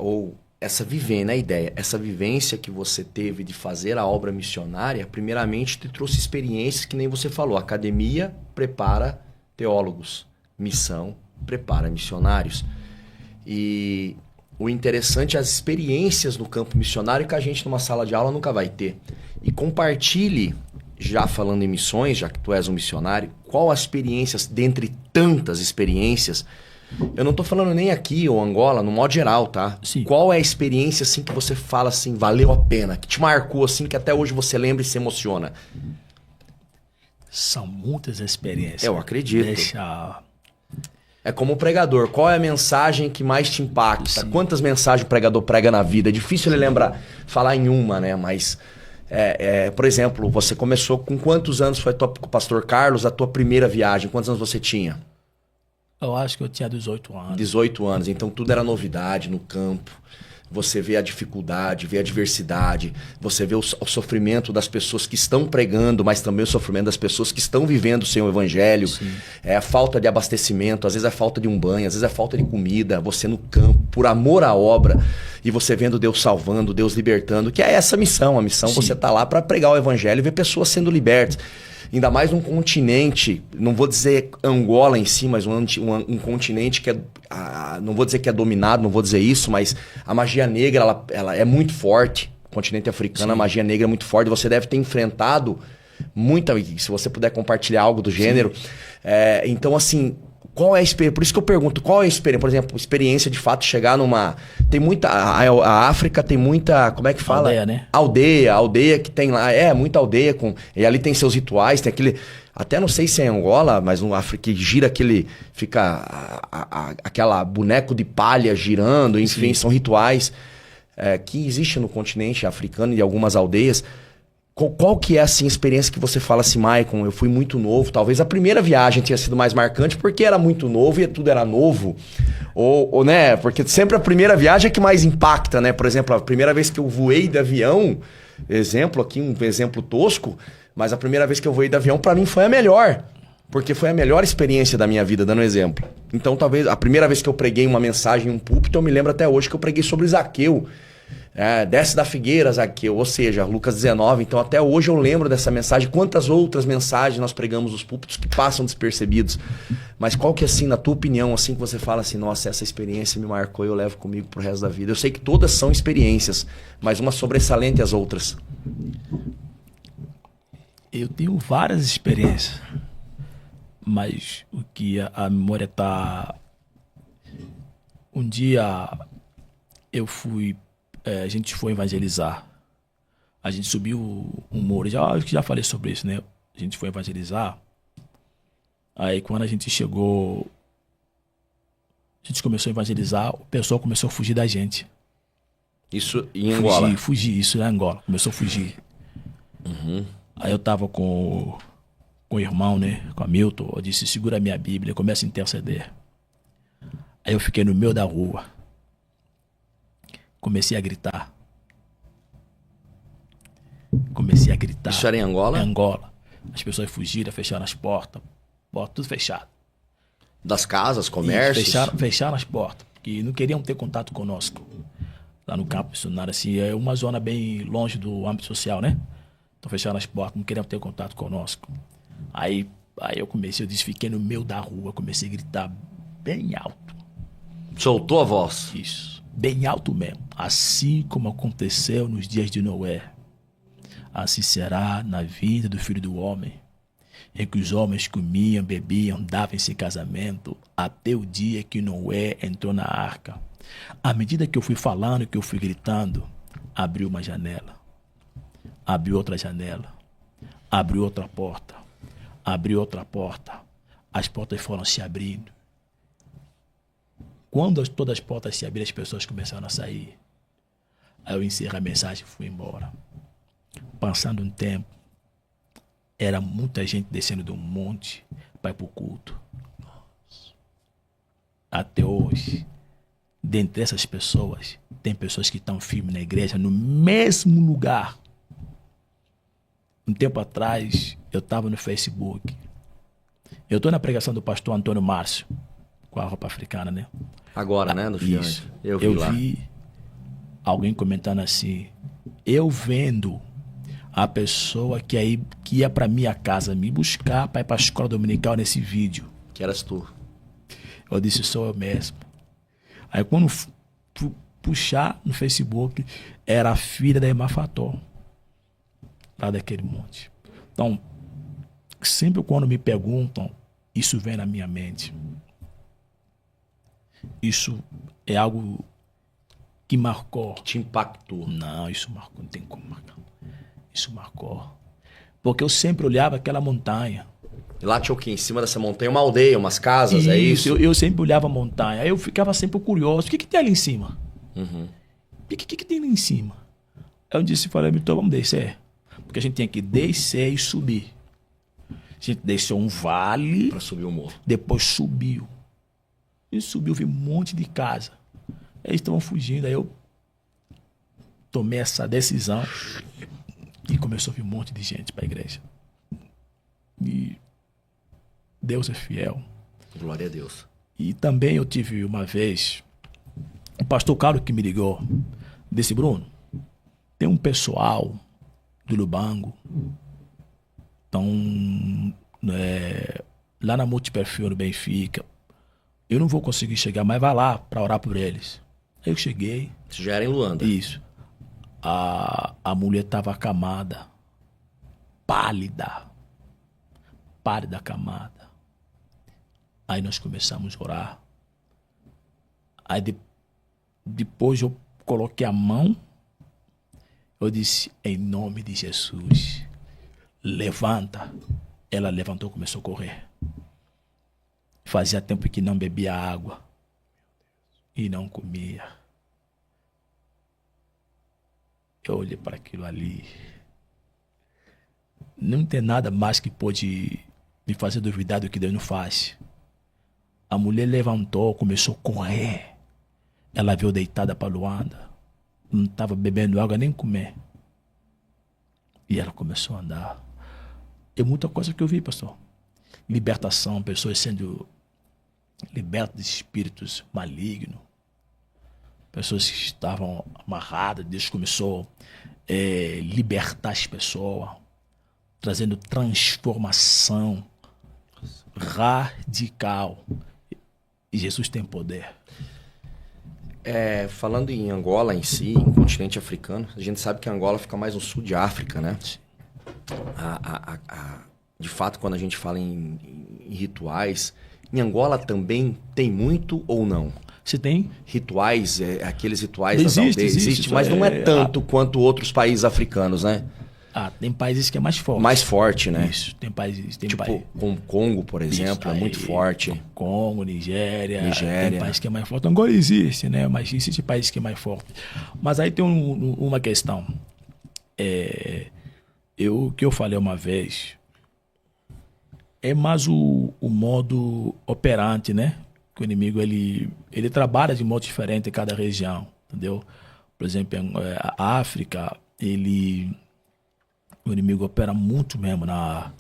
essa vivência que você teve de fazer a obra missionária, primeiramente te trouxe experiências que nem você falou. Academia prepara teólogos, missão prepara missionários. E o interessante é as experiências no campo missionário que a gente numa sala de aula nunca vai ter. E compartilhe, já falando em missões, já que tu és um missionário, qual a experiência, dentre tantas experiências, eu não tô falando nem aqui ou Angola, no modo geral, tá? Sim. Qual é a experiência assim que você fala assim, valeu a pena, que te marcou assim, que até hoje você lembra e se emociona? São muitas experiências. Eu acredito. É como pregador, qual é a mensagem que mais te impacta? Sim. Quantas mensagens o pregador prega na vida? É difícil ele falar em uma, né? Mas, por exemplo, você começou com quantos anos foi com o pastor Carlos, a tua primeira viagem? Quantos anos você tinha? Eu acho que eu tinha 18 anos. 18 anos, então tudo era novidade no campo. você vê a dificuldade, vê a adversidade, você vê o sofrimento das pessoas que estão pregando, mas também o sofrimento das pessoas que estão vivendo sem o evangelho. Sim. É a falta de abastecimento, às vezes é falta de um banho, às vezes é falta de comida, você no campo, por amor à obra, e você vendo Deus salvando, Deus libertando, que é essa missão. A missão, você tá lá para pregar o evangelho e ver pessoas sendo libertas. Ainda mais num continente, não vou dizer Angola em si, mas um continente que é, não vou dizer que é dominado, não vou dizer isso, mas a magia negra, ela é muito forte. O continente africano, sim, a magia negra é muito forte. Você deve ter enfrentado muita, se você puder compartilhar algo do gênero. Então, assim, qual é a experiência? Por isso que eu pergunto, qual é a experiência? Por exemplo, experiência de fato chegar numa... Tem muita... A África tem muita... Como é que fala? Aldeia, né? Aldeia que tem lá. Muita aldeia. E ali tem seus rituais, tem aquele... Até não sei se é em Angola, mas no África que gira aquele... Fica aquela boneco de palha girando, enfim, sim, são rituais que existem no continente africano e algumas aldeias. Qual que é assim, a experiência que você fala assim, Maicon, eu fui muito novo, talvez a primeira viagem tenha sido mais marcante porque era muito novo e tudo era novo, ou né, porque sempre a primeira viagem é que mais impacta, né? Por exemplo, a primeira vez que eu voei de avião, exemplo aqui, um exemplo tosco, mas a primeira vez que eu voei de avião para mim foi a melhor, porque foi a melhor experiência da minha vida, dando um exemplo. Então talvez a primeira vez que eu preguei uma mensagem em um púlpito, eu me lembro até hoje que eu preguei sobre Zaqueu. Desce da figueira, Zaqueu, ou seja, Lucas 19. Então até hoje eu lembro dessa mensagem. Quantas outras mensagens nós pregamos nos púlpitos que passam despercebidos. Mas qual que assim, na tua opinião, assim que você fala assim, nossa, essa experiência me marcou e eu levo comigo pro resto da vida. Eu sei que todas são experiências, mas uma sobressalente às outras. Eu tenho várias experiências, mas o que a memória tá... Um dia eu fui... a gente foi evangelizar. A gente subiu um muro. Já falei sobre isso, né? A gente foi evangelizar. Aí quando a gente chegou, a gente começou a evangelizar, o pessoal começou a fugir da gente. Isso em Angola? Fugir, isso em Angola. Começou a fugir. Uhum. Aí eu tava com o irmão, né? Com a Milton. Eu disse, segura a minha Bíblia, começa a interceder. Aí eu fiquei no meio da rua. Comecei a gritar. Isso era em Angola? Em Angola. As pessoas fugiram, fecharam as portas. Tudo fechado. Das casas, comércios? Fecharam as portas. Porque não queriam ter contato conosco. Lá no campo missionário, assim, é uma zona bem longe do âmbito social, né? Então fecharam as portas, não queriam ter contato conosco. Aí eu fiquei no meio da rua, comecei a gritar bem alto. Soltou a voz? Isso. Bem alto mesmo, assim como aconteceu nos dias de Noé, assim será na vida do Filho do Homem, em que os homens comiam, bebiam, davam sem casamento, até o dia que Noé entrou na arca. À medida que eu fui falando, que eu fui gritando, abriu uma janela, abriu outra janela, abriu outra porta, abriu outra porta, as portas foram se abrindo. Quando todas as portas se abriram, as pessoas começaram a sair. Aí eu encerrei a mensagem e fui embora. Passando um tempo, era muita gente descendo do monte para ir para o culto. Até hoje, dentre essas pessoas, tem pessoas que estão firmes na igreja, no mesmo lugar. Um tempo atrás, eu estava no Facebook. Eu estou na pregação do pastor Antônio Márcio, com a roupa africana, né? Agora, né? No final. Eu vi alguém comentando assim, eu vendo a pessoa que ia pra minha casa me buscar para ir pra escola dominical nesse vídeo. Que eras tu. Eu disse, sou eu mesmo. Aí quando puxar no Facebook, era a filha da irmã Fató, lá daquele monte. Então, sempre quando me perguntam, isso vem na minha mente. Isso é algo que marcou. Que te impactou. Não, isso marcou, não tem como marcar. Isso marcou. Porque eu sempre olhava aquela montanha. E lá tinha o quê? Em cima dessa montanha? Uma aldeia, umas casas, é isso? Eu sempre olhava a montanha. Aí eu ficava sempre curioso. O que tem ali em cima? Uhum. O que tem ali em cima? Aí eu disse, falei, então vamos descer. Porque a gente tinha que descer e subir. A gente desceu um vale. Pra subir o morro. Depois subiu. E subiu, vi um monte de casa. Eles estavam fugindo, aí eu tomei essa decisão e começou a vir um monte de gente para a igreja. E Deus é fiel. Glória a Deus. E também eu tive uma vez, o pastor Carlos que me ligou, disse: Bruno, tem um pessoal do Lubango, estão lá na Multiperfil, no Benfica. Eu não vou conseguir chegar, mas vai lá para orar por eles. Aí eu cheguei. Você já era em Luanda? Isso. A mulher estava acamada, pálida, acamada. Aí nós começamos a orar. Aí depois eu coloquei a mão, eu disse: em nome de Jesus, levanta. Ela levantou e começou a correr. Fazia tempo que não bebia água e não comia. Eu olhei para aquilo ali. Não tem nada mais que pode me fazer duvidar do que Deus não faz. A mulher levantou, começou a correr. Ela veio deitada para Luanda. Não estava bebendo água nem comer. E ela começou a andar. É muita coisa que eu vi, pastor. Libertação, pessoas sendo libertas de espíritos malignos. Pessoas que estavam amarradas. Deus começou a libertar as pessoas. Trazendo transformação radical. E Jesus tem poder. Falando em Angola em si, em continente africano, a gente sabe que Angola fica mais no sul de África, né? De fato, quando a gente fala em rituais, em Angola também tem muito ou não? Você tem? Rituais, aqueles rituais das aldeias, existe, mas não é tanto quanto outros países africanos, né? Tem países que é mais forte. Mais forte, né? Isso, tem países... Com Congo, por exemplo, é muito forte. Congo, Nigéria. Tem país que é mais forte. Agora existe, né? Mas existe país que é mais forte. Mas aí tem uma questão. O que eu falei uma vez é mais o modo operante, né? Que o inimigo, ele trabalha de modo diferente em cada região, entendeu? Por exemplo, a África, o inimigo opera muito mesmo na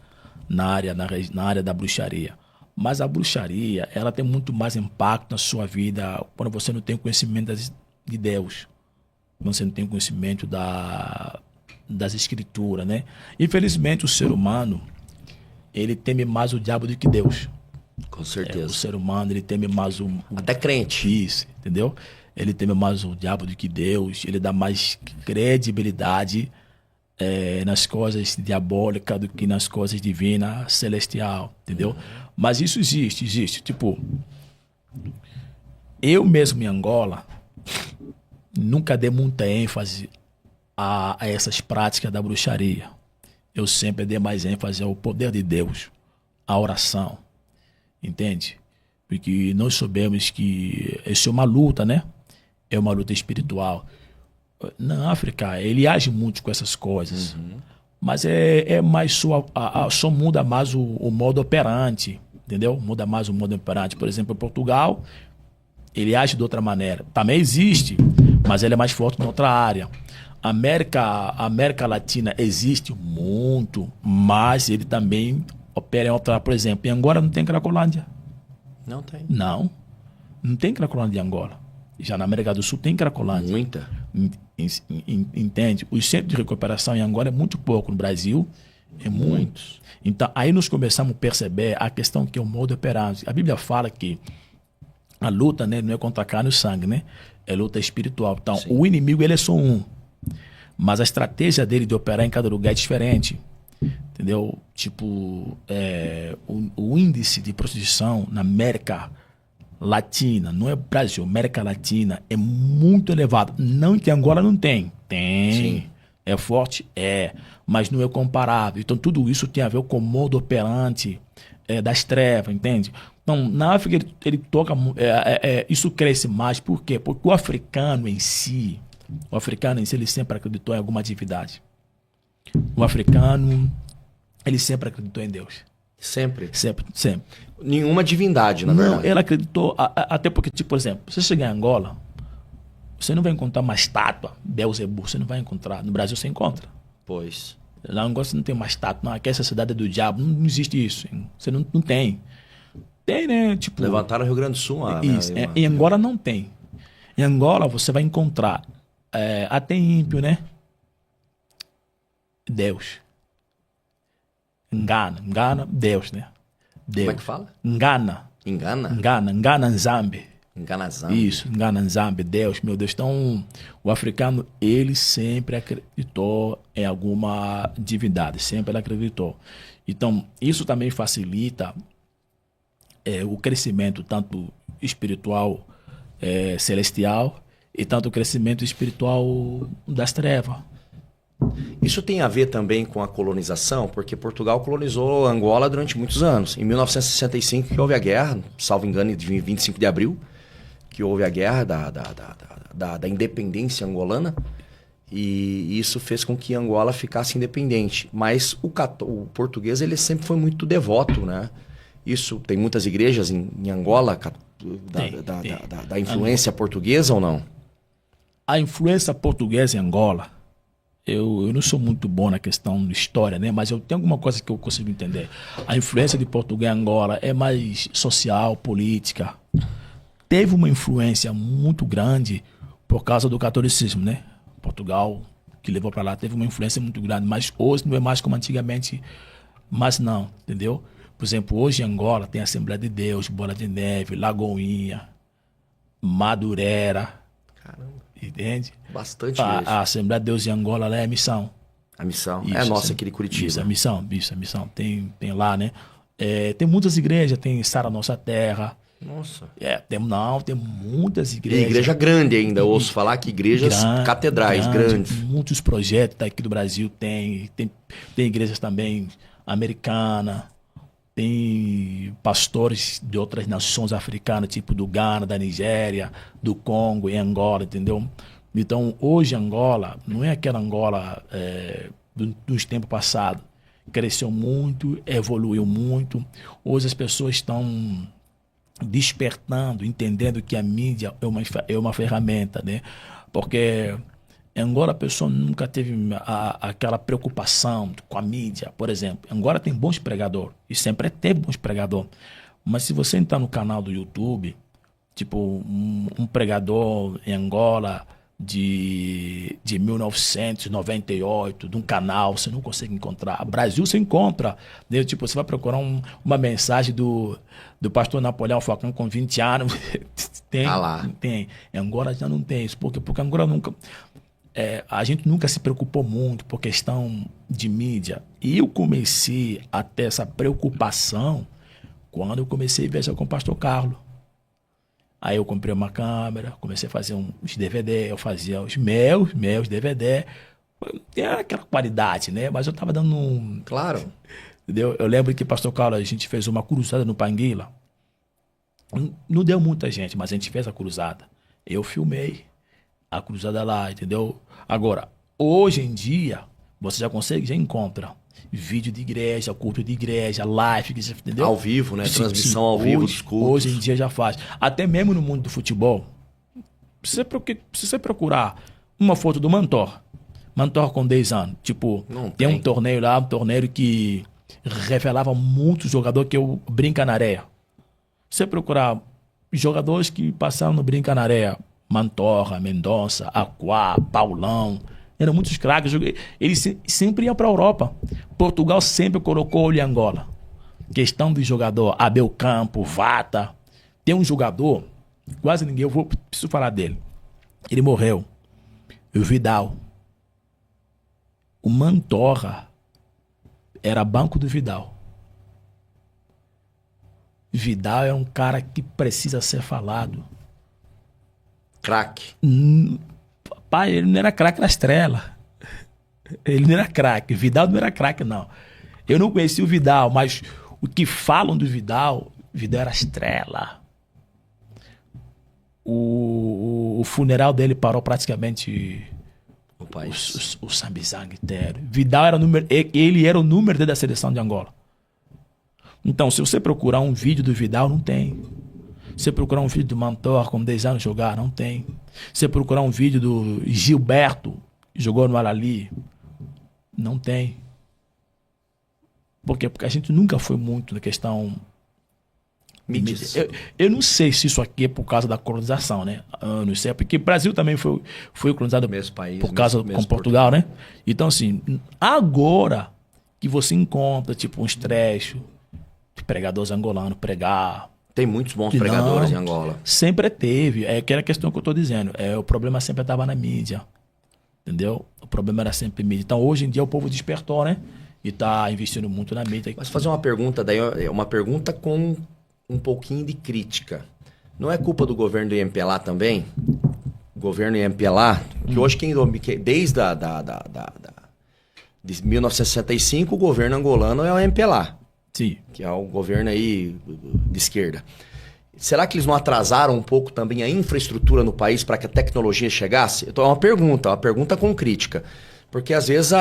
área da bruxaria. Mas a bruxaria, ela tem muito mais impacto na sua vida quando você não tem conhecimento de Deus. Quando você não tem conhecimento das escrituras, né? Infelizmente, o ser humano, ele teme mais o diabo do que Deus. Com certeza. O ser humano, ele teme mais até crente. Isso, entendeu? Ele teme mais o diabo do que Deus. Ele dá mais credibilidade nas coisas diabólicas do que nas coisas divinas, celestial, entendeu? Mas isso existe. Tipo, eu mesmo em Angola nunca dei muita ênfase a essas práticas da bruxaria. Eu sempre dei mais ênfase ao poder de Deus, à oração, entende? Porque nós sabemos que isso é uma luta, né? É uma luta espiritual. Na África, ele age muito com essas coisas. Mas é mais só muda mais o modo operante, entendeu? Muda mais o modo operante. Por exemplo, em Portugal, ele age de outra maneira. Também existe, mas ele é mais forte em outra área. América Latina existe muito, mas ele também opera em outra. Por exemplo, em Angola não tem Cracolândia. Não tem. Não tem Cracolândia em Angola. Já na América do Sul tem Cracolândia. Muita. Entende? Os centros de recuperação em Angola é muito pouco. No Brasil, é muitos. Então, aí nós começamos a perceber a questão que é o modo operante. A Bíblia fala que a luta, né, não é contra a carne e o sangue, né? É luta espiritual. Então, sim, o inimigo, ele é só um. Mas a estratégia dele de operar em cada lugar é diferente. Entendeu? Tipo, o índice de prostituição na América Latina, não é Brasil, América Latina, é muito elevado. Não que Angola não tem. Tem. Sim. É forte? É. Mas não é comparável. Então, tudo isso tem a ver com o modo operante das trevas, entende? Então, na África, ele toca... isso cresce mais. Por quê? Porque o africano em si, ele sempre acreditou em alguma atividade. O africano, ele sempre acreditou em Deus. Sempre? Sempre. Nenhuma divindade, na verdade. Não, ele acreditou, até porque, tipo, por exemplo, você chegar em Angola, Você não vai encontrar uma estátua, Beelzebub, você não vai encontrar. No Brasil você encontra. Pois. Lá no Angola você não tem uma estátua, não, aqui essa cidade é do diabo, não existe isso. Você não tem. Tem, né? Tipo, Levantaram no Rio Grande do Sul. isso. Em Angola não tem. Em Angola você vai encontrar até ímpio, né? Deus. Engana, Deus, né? Deus. Como é que fala? Engana Nzambe. Engana Zambia. Isso, Engana Nzambe, Deus, meu Deus. Então, o africano, ele sempre acreditou em alguma divindade, sempre ele acreditou. Então, isso também facilita o crescimento tanto espiritual, celestial, e tanto o crescimento espiritual das trevas. Isso tem a ver também com a colonização, porque Portugal colonizou Angola durante muitos anos. Em 1965 que houve a guerra, salvo engano, de 25 de abril, que houve a guerra da independência angolana, e isso fez com que Angola ficasse independente. Mas o português ele sempre foi muito devoto, né? Isso tem muitas igrejas em Angola da influência portuguesa ou não? A influência portuguesa em Angola, eu não sou muito bom na questão de história, né? Mas eu tenho alguma coisa que eu consigo entender. A influência de Portugal em Angola é mais social, política. Teve uma influência muito grande por causa do catolicismo, né? Portugal, que levou para lá, teve uma influência muito grande. Mas hoje não é mais como antigamente. Mas não, entendeu? Por exemplo, hoje em Angola tem Assembleia de Deus, Bola de Neve, Lagoinha, Madureira. Caramba. Entende? Bastante A Assembleia de Deus em Angola lá é a missão. A missão. Isso, é a nossa aqui de Curitiba. Isso, a missão. Tem lá, né? Tem muitas igrejas, tem Sara Nossa Terra. Nossa. Tem muitas igrejas. E igreja grande ainda, eu ouço falar que igrejas catedrais grandes. Muitos projetos daqui do Brasil tem igrejas também americanas, tem pastores de outras nações africanas, tipo do Ghana, da Nigéria, do Congo e Angola, entendeu? Então, hoje Angola não é aquela Angola dos tempos passados. Cresceu muito, evoluiu muito. Hoje as pessoas estão despertando, entendendo que a mídia é uma ferramenta, né? Porque em Angola a pessoa nunca teve aquela preocupação com a mídia, por exemplo. Angola tem bons pregadores, e sempre teve bons pregadores. Mas se você entrar no canal do YouTube, tipo um pregador em Angola de 1998, de um canal, você não consegue encontrar. No Brasil você encontra, né? Tipo, você vai procurar uma mensagem do pastor Napoleão Falcão com 20 anos, tem, lá. Tem. Em Angola já não tem isso, porque Angola nunca... a gente nunca se preocupou muito por questão de mídia. E eu comecei a ter essa preocupação quando eu comecei a viajar com o pastor Carlos. Aí eu comprei uma câmera, comecei a fazer uns DVD, eu fazia os meus DVD. Tem aquela qualidade, né? Mas eu tava dando um... Claro. Entendeu? Eu lembro que pastor Carlos, a gente fez uma cruzada no Panguila. Não deu muita gente, mas a gente fez a cruzada. Eu filmei a cruzada lá, entendeu? Agora, hoje em dia, você já encontra vídeo de igreja, culto de igreja, live, entendeu? Ao vivo, né? Transmissão ao vivo dos cultos. Hoje em dia já faz. Até mesmo no mundo do futebol, se você procurar uma foto do Mantor com 10 anos, tipo, tem um torneio lá, um torneio que revelava muitos jogadores que eu brinca na areia. Se você procurar jogadores que passaram no Brinca na Areia, Mantorra, Mendonça, Aquá, Paulão, eram muitos craques. Eles sempre iam para a Europa. Portugal sempre colocou olho em Angola. Questão de jogador, Abel Campo, Vata. Tem um jogador, quase ninguém, preciso falar dele. Ele morreu. O Vidal. O Mantorra era banco do Vidal. Vidal é um cara que precisa ser falado. Craque. Pai, ele não era craque na Estrela. Ele não era craque. Vidal não era craque, não. Eu não conheci o Vidal, mas o que falam do Vidal era Estrela. O funeral dele parou praticamente o Sambizang inteiro. Vidal era ele era o número da seleção de Angola. Então, se você procurar um vídeo do Vidal, não tem. Se você procurar um vídeo do Mantor com 10 anos jogar, não tem. Você procurar um vídeo do Gilberto, jogou no Alali, não tem. Por quê? Porque a gente nunca foi muito na questão... Mídias. Eu não sei se isso aqui é por causa da colonização, né? Eu não sei, porque o Brasil também foi colonizado Mesmo país, por causa mesmo com Portugal, né? Então, assim, agora que você encontra, tipo, uns trechos de pregadores angolanos pregar... Tem muitos bons Que pregadores não. em Angola. Sempre teve. É aquela questão que eu estou dizendo. O problema sempre estava na mídia. Entendeu? O problema era sempre mídia. Então, hoje em dia, o povo despertou, né? E está investindo muito na mídia. Mas fazer uma pergunta, daí é uma pergunta com um pouquinho de crítica. Não é culpa do governo do IMPLA também? O governo IMPLA, que hoje desde de 1965, o governo angolano é o IMPLA. Sim. Que é o governo aí de esquerda. Será que eles não atrasaram um pouco também a infraestrutura no país para que a tecnologia chegasse? Então é uma pergunta com crítica. Porque às vezes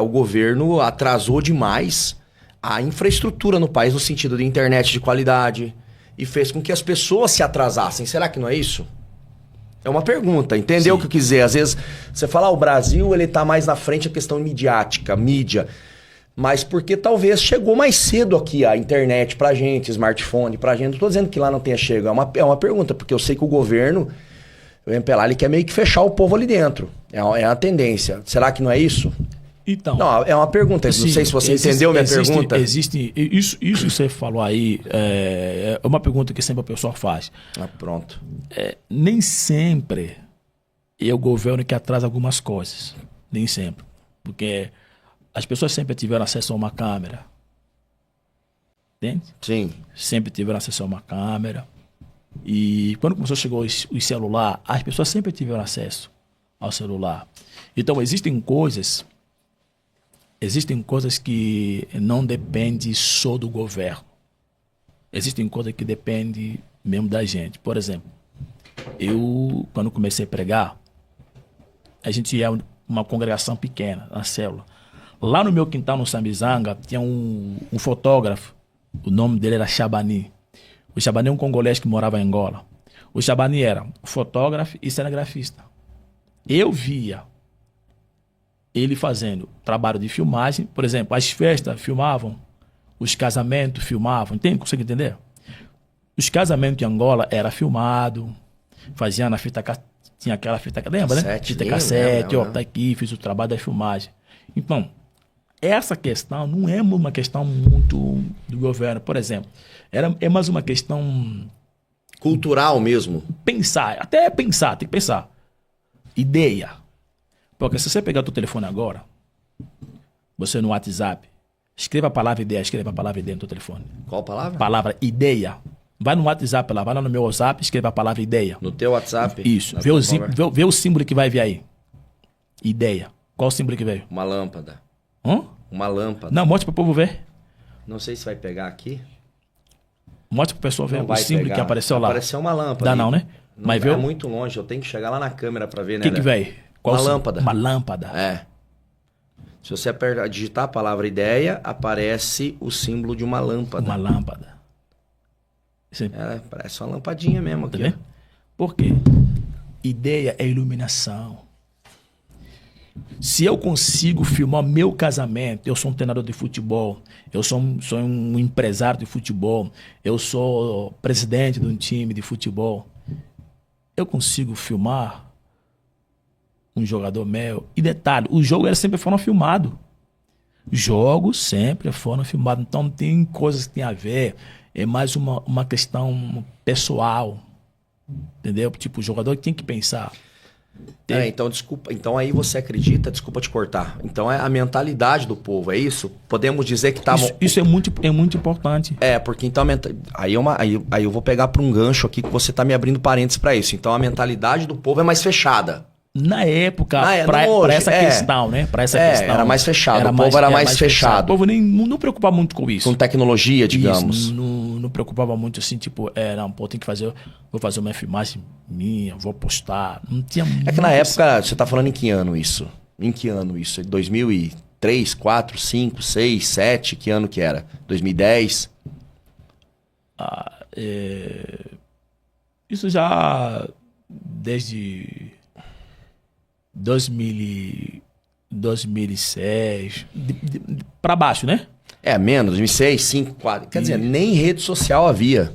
o governo atrasou demais a infraestrutura no país no sentido de internet de qualidade e fez com que as pessoas se atrasassem. Será que não é isso? É uma pergunta, entendeu o que eu quis dizer? Às vezes você fala, o Brasil ele tá mais na frente a questão midiática, mídia. Mas porque talvez chegou mais cedo aqui a internet pra gente, smartphone pra gente. Não tô dizendo que lá não tenha chegado, é uma pergunta, porque eu sei que o governo, o MPLA, ele quer meio que fechar o povo ali dentro. É a tendência. Será que não é isso? Então... Não, é uma pergunta. Não sei se você entendeu minha pergunta. Isso que você falou aí é uma pergunta que sempre a pessoa faz. Pronto. Nem sempre é o governo que atrasa algumas coisas. Nem sempre. Porque... as pessoas sempre tiveram acesso a uma câmera. Entende? Sim. Sempre tiveram acesso a uma câmera. E quando começou a chegar o celular, as pessoas sempre tiveram acesso ao celular. Então, existem coisas que não dependem só do governo. Existem coisas que dependem mesmo da gente. Por exemplo, eu, quando comecei a pregar, a gente ia uma congregação pequena, na célula. Lá no meu quintal, no Sambizanga, tinha um fotógrafo. O nome dele era Chabani. O Chabani é um congolês que morava em Angola. O Chabani era fotógrafo e cinegrafista. Eu via ele fazendo trabalho de filmagem. Por exemplo, as festas filmavam, os casamentos filmavam. Entende? Consegue entender? Os casamentos em Angola era filmado, fazia na fita cassete. Tinha aquela fita cassete, lembra, né? Fita cassete, ó, tá aqui, fiz o trabalho da filmagem. Então, essa questão não é uma questão muito do governo. Por exemplo, é mais uma questão... cultural mesmo. Tem que pensar. Ideia. Porque se você pegar o teu telefone agora, você no WhatsApp, escreva a palavra ideia no teu telefone. Qual palavra? Palavra ideia. Vai no WhatsApp lá, vai lá no meu WhatsApp, escreva a palavra ideia. No teu WhatsApp? Isso. Vê o símbolo que vai vir aí. Ideia. Qual o símbolo que veio? Uma lâmpada. Hã? Uma lâmpada. Não, mostra pro povo ver. Não sei se vai pegar aqui. Mostra pro pessoal ver Não o vai símbolo pegar. que apareceu lá. Apareceu uma lâmpada. Dá aí. não, né? Não, Mas viu? É muito longe, eu tenho que chegar lá na câmera pra ver, O né? que veio? Uma lâmpada. Uma lâmpada. É. Se você digitar a palavra ideia, aparece o símbolo de uma lâmpada. Uma lâmpada. Sim. Parece uma lampadinha mesmo Tá aqui. vendo? Por quê? Ideia é iluminação. Se eu consigo filmar meu casamento, eu sou um treinador de futebol, eu sou um empresário de futebol, eu sou presidente de um time de futebol, eu consigo filmar um jogador meu. E detalhe, os jogos sempre foram filmados. Jogos sempre foram filmados. Então tem coisas que tem a ver. É mais uma questão pessoal. Entendeu? Tipo, o jogador tem que pensar. Então, desculpa. Então aí você acredita, desculpa te cortar. Então é a mentalidade do povo, é isso? Podemos dizer que estavam. Isso é muito importante. Porque então aí eu vou pegar para um gancho aqui que você tá me abrindo parênteses para isso. Então a mentalidade do povo é mais fechada. Na época, para essa questão, né? Para essa questão. Era mais fechado. O povo era mais fechado. O povo não preocupava muito com isso. Com tecnologia, digamos. Isso, não preocupava muito assim, tipo, vou fazer uma filmagem minha, vou postar. Não tinha É que na época, você tá falando em que ano isso? Em que ano isso? 2003, 4, 5, 6, 7? Que ano que era? 2010? Isso já desde 2006, para baixo, né? Menos, 2006, 2005, 2004. Quer dizer, nem rede social havia.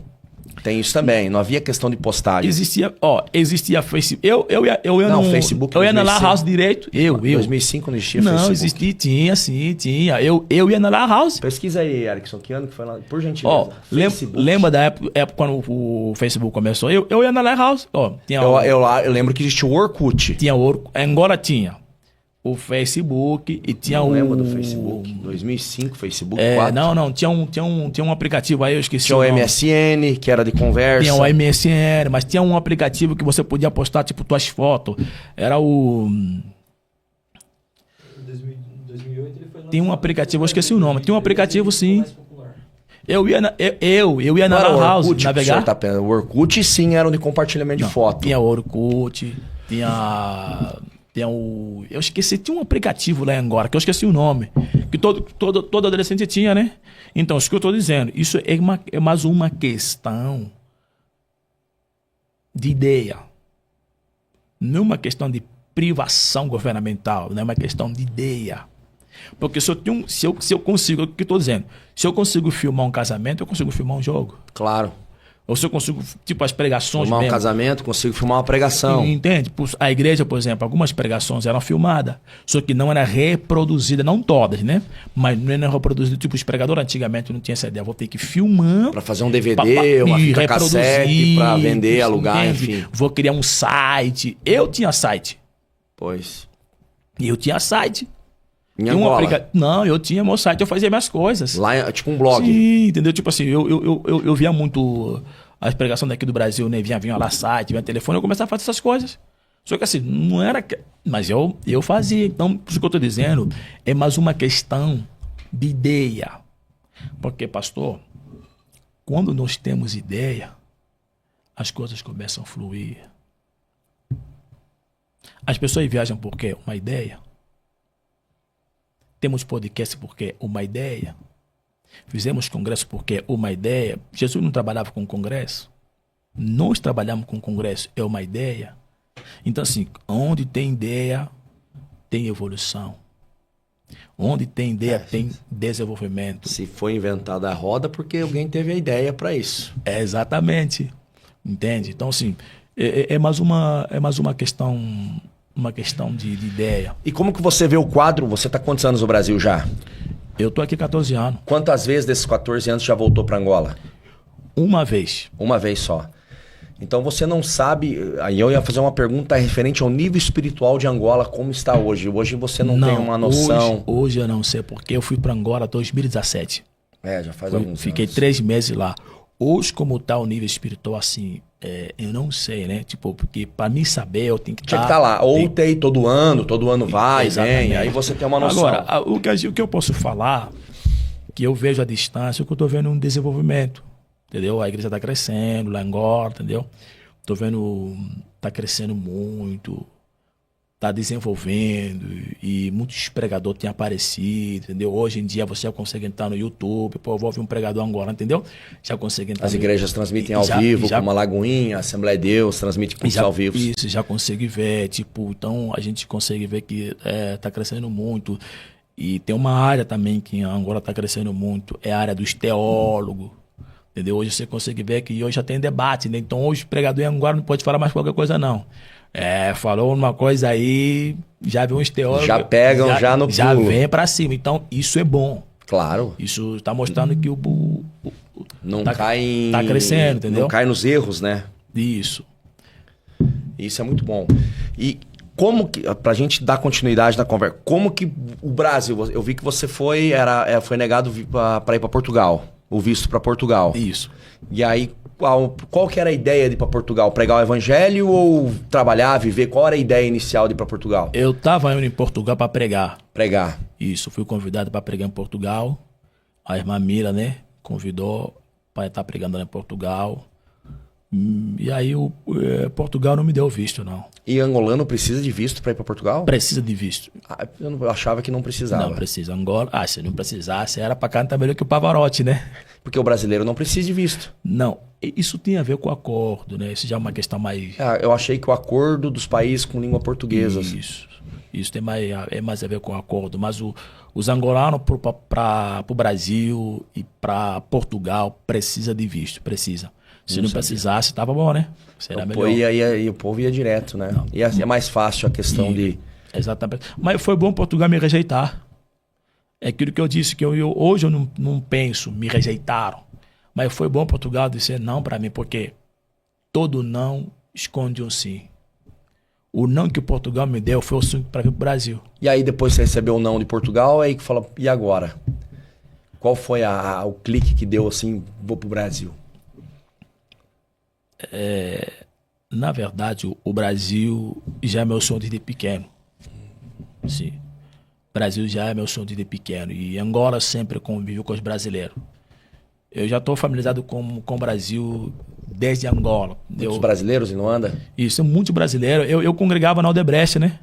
Tem isso também, não havia questão de postagem. Existia Facebook. Eu ia Não, no Facebook eu ia na 2005. Lan House direito. Eu. 2005 não existia Não, Facebook. existia, tinha, sim, tinha. Eu ia na Lan House. Pesquisa aí, Erickson, que ano que foi lá? Por gentileza. Lembra da época quando o Facebook começou? Eu ia na Lan House. Eu lembro que existia o Orkut. Tinha agora tinha o Facebook e tinha Não lembro do Facebook. 2005, Facebook 4. Não, tinha um aplicativo aí, eu esqueci. Tinha o MSN, que era de conversa. Tinha o MSN, mas tinha um aplicativo que você podia postar, tipo, tuas fotos. Era o... Em 2008 ele foi Tem um aplicativo, eu esqueci o nome. Tem um aplicativo, sim. mais popular. Eu ia na Não era Lan o House Orkut, navegar. O Orkut sim era o de compartilhamento de foto. Tinha o Orkut, tinha o... Eu esqueci, tinha um aplicativo lá em Angola, que eu esqueci o nome. Que todo adolescente tinha, né? Então, isso que eu estou dizendo. Isso é mais uma questão de ideia. Não é uma questão de privação governamental, não é uma questão de ideia. Porque se eu consigo, o que eu estou dizendo? Se eu consigo filmar um casamento, eu consigo filmar um jogo. Claro. Ou se eu consigo, tipo, as pregações Filmar um mesmo. casamento, consigo filmar uma pregação. Entende? A igreja, por exemplo, algumas pregações eram filmadas, só que não era reproduzida, não todas, né? Mas não era reproduzida, tipo, os pregadores antigamente não tinha essa ideia. Vou ter que filmar. Pra fazer um DVD, uma fita cassete, pra vender, alugar, entende? enfim. Vou criar um site. Eu tinha site. Pois. Eu tinha site. Em Tinha um Angola. Não, eu tinha meu site, eu fazia minhas coisas. Lá, tipo um blog. Sim, entendeu? Tipo assim, eu via muito as pregações daqui do Brasil, né? Vinha lá site, vinha telefone, eu começava a fazer essas coisas. Só que assim, não era... Mas eu fazia. Então, por isso que eu estou dizendo, é mais uma questão de ideia. Porque, pastor, quando nós temos ideia, as coisas começam a fluir. As pessoas viajam porque uma ideia. Temos podcast porque uma ideia. Fizemos congresso porque uma ideia. Jesus não trabalhava com congresso. Nós trabalhamos com congresso, é uma ideia. Então, assim, onde tem ideia, tem evolução. Onde tem ideia, tem desenvolvimento. Se foi inventada a roda, porque alguém teve a ideia para isso. Exatamente. Entende? Então, assim, é mais uma questão... Uma questão de ideia. E como que você vê o quadro? Você está quantos anos no Brasil já? Eu tô aqui 14 anos. Quantas vezes desses 14 anos já voltou para Angola? Uma vez. Uma vez só. Então você não sabe... Aí eu ia fazer uma pergunta referente ao nível espiritual de Angola, como está hoje. Hoje você não tem uma noção... Hoje eu não sei, porque eu fui para Angola em 2017. Já faz alguns Fiquei anos. 3 meses lá. Hoje, como tá o nível espiritual, assim, eu não sei, né? Tipo, porque para mim saber, eu tenho que estar... Tinha que estar lá. Ou tem todo ano vai, vem. Aí você tem uma noção. Agora, o que eu posso falar, que eu vejo à distância, é que eu tô vendo um desenvolvimento, entendeu? A igreja tá crescendo lá em Angola, entendeu? Tô vendo, tá crescendo muito, tá desenvolvendo e muitos pregadores têm aparecido, entendeu? Hoje em dia você já consegue entrar no YouTube, pô, eu vou ouvir um pregador agora, entendeu? Já consegue entrar. As igrejas transmitem ao vivo, como a Lagoinha, a Assembleia de Deus, transmite cultos ao vivo. Isso, já consegue ver, tipo, então a gente consegue ver que tá crescendo muito. E tem uma área também que em Angola tá crescendo muito, é a área dos teólogos, entendeu? Hoje você consegue ver que hoje já tem debate, né? Então hoje o pregador em Angola não pode falar mais qualquer coisa, não. Falou uma coisa aí, já vem uns teólogos. Já pegam já no pulo. Já vem pra cima. Então, isso é bom. Claro. Isso tá mostrando que não tá, cai em... tá crescendo, entendeu? Não cai nos erros, né? Isso. Isso é muito bom. E como que, pra gente dar continuidade na conversa, como que o Brasil, eu vi que você foi negado para ir para Portugal, o visto para Portugal. Isso. E aí, qual que era a ideia de ir para Portugal? Pregar o evangelho ou trabalhar, viver? Qual era a ideia inicial de ir para Portugal? Eu tava indo em Portugal para pregar. Pregar. Isso, fui convidado para pregar em Portugal. A irmã Mira, né, convidou para estar pregando lá em Portugal. E aí Portugal não me deu visto, não. E angolano precisa de visto para ir para Portugal? Precisa de visto. Eu achava que não precisava. Não precisa. Angola, se não precisasse, era para cantar melhor que o Pavarotti, né? Porque o brasileiro não precisa de visto. Não, isso tem a ver com o acordo, né? Isso já é uma questão mais... Eu achei que o acordo dos países com língua portuguesa. Isso. Isso tem mais a ver com o acordo. Mas os angolanos para o Brasil e para Portugal precisa de visto, precisa. Se não precisasse, estava bom, né? Será melhor. E o povo ia direto, né? E é mais fácil a questão de... Exatamente. Mas foi bom Portugal me rejeitar. É aquilo que eu disse, que hoje eu não penso, me rejeitaram. Mas foi bom Portugal dizer não para mim, porque todo não esconde um sim. O não que Portugal me deu foi o sim para vir para o Brasil. E aí depois você recebeu o não de Portugal, aí que fala, e agora? Qual foi o clique que deu assim, vou pro Brasil? Na verdade, o Brasil já é meu sonho desde pequeno. Sim. O Brasil já é meu sonho desde pequeno. E Angola sempre convive com os brasileiros. Eu já estou familiarizado com o Brasil desde Angola. Muitos brasileiros em Luanda? Isso, muito brasileiro. Eu congregava na Aldebrecht, né?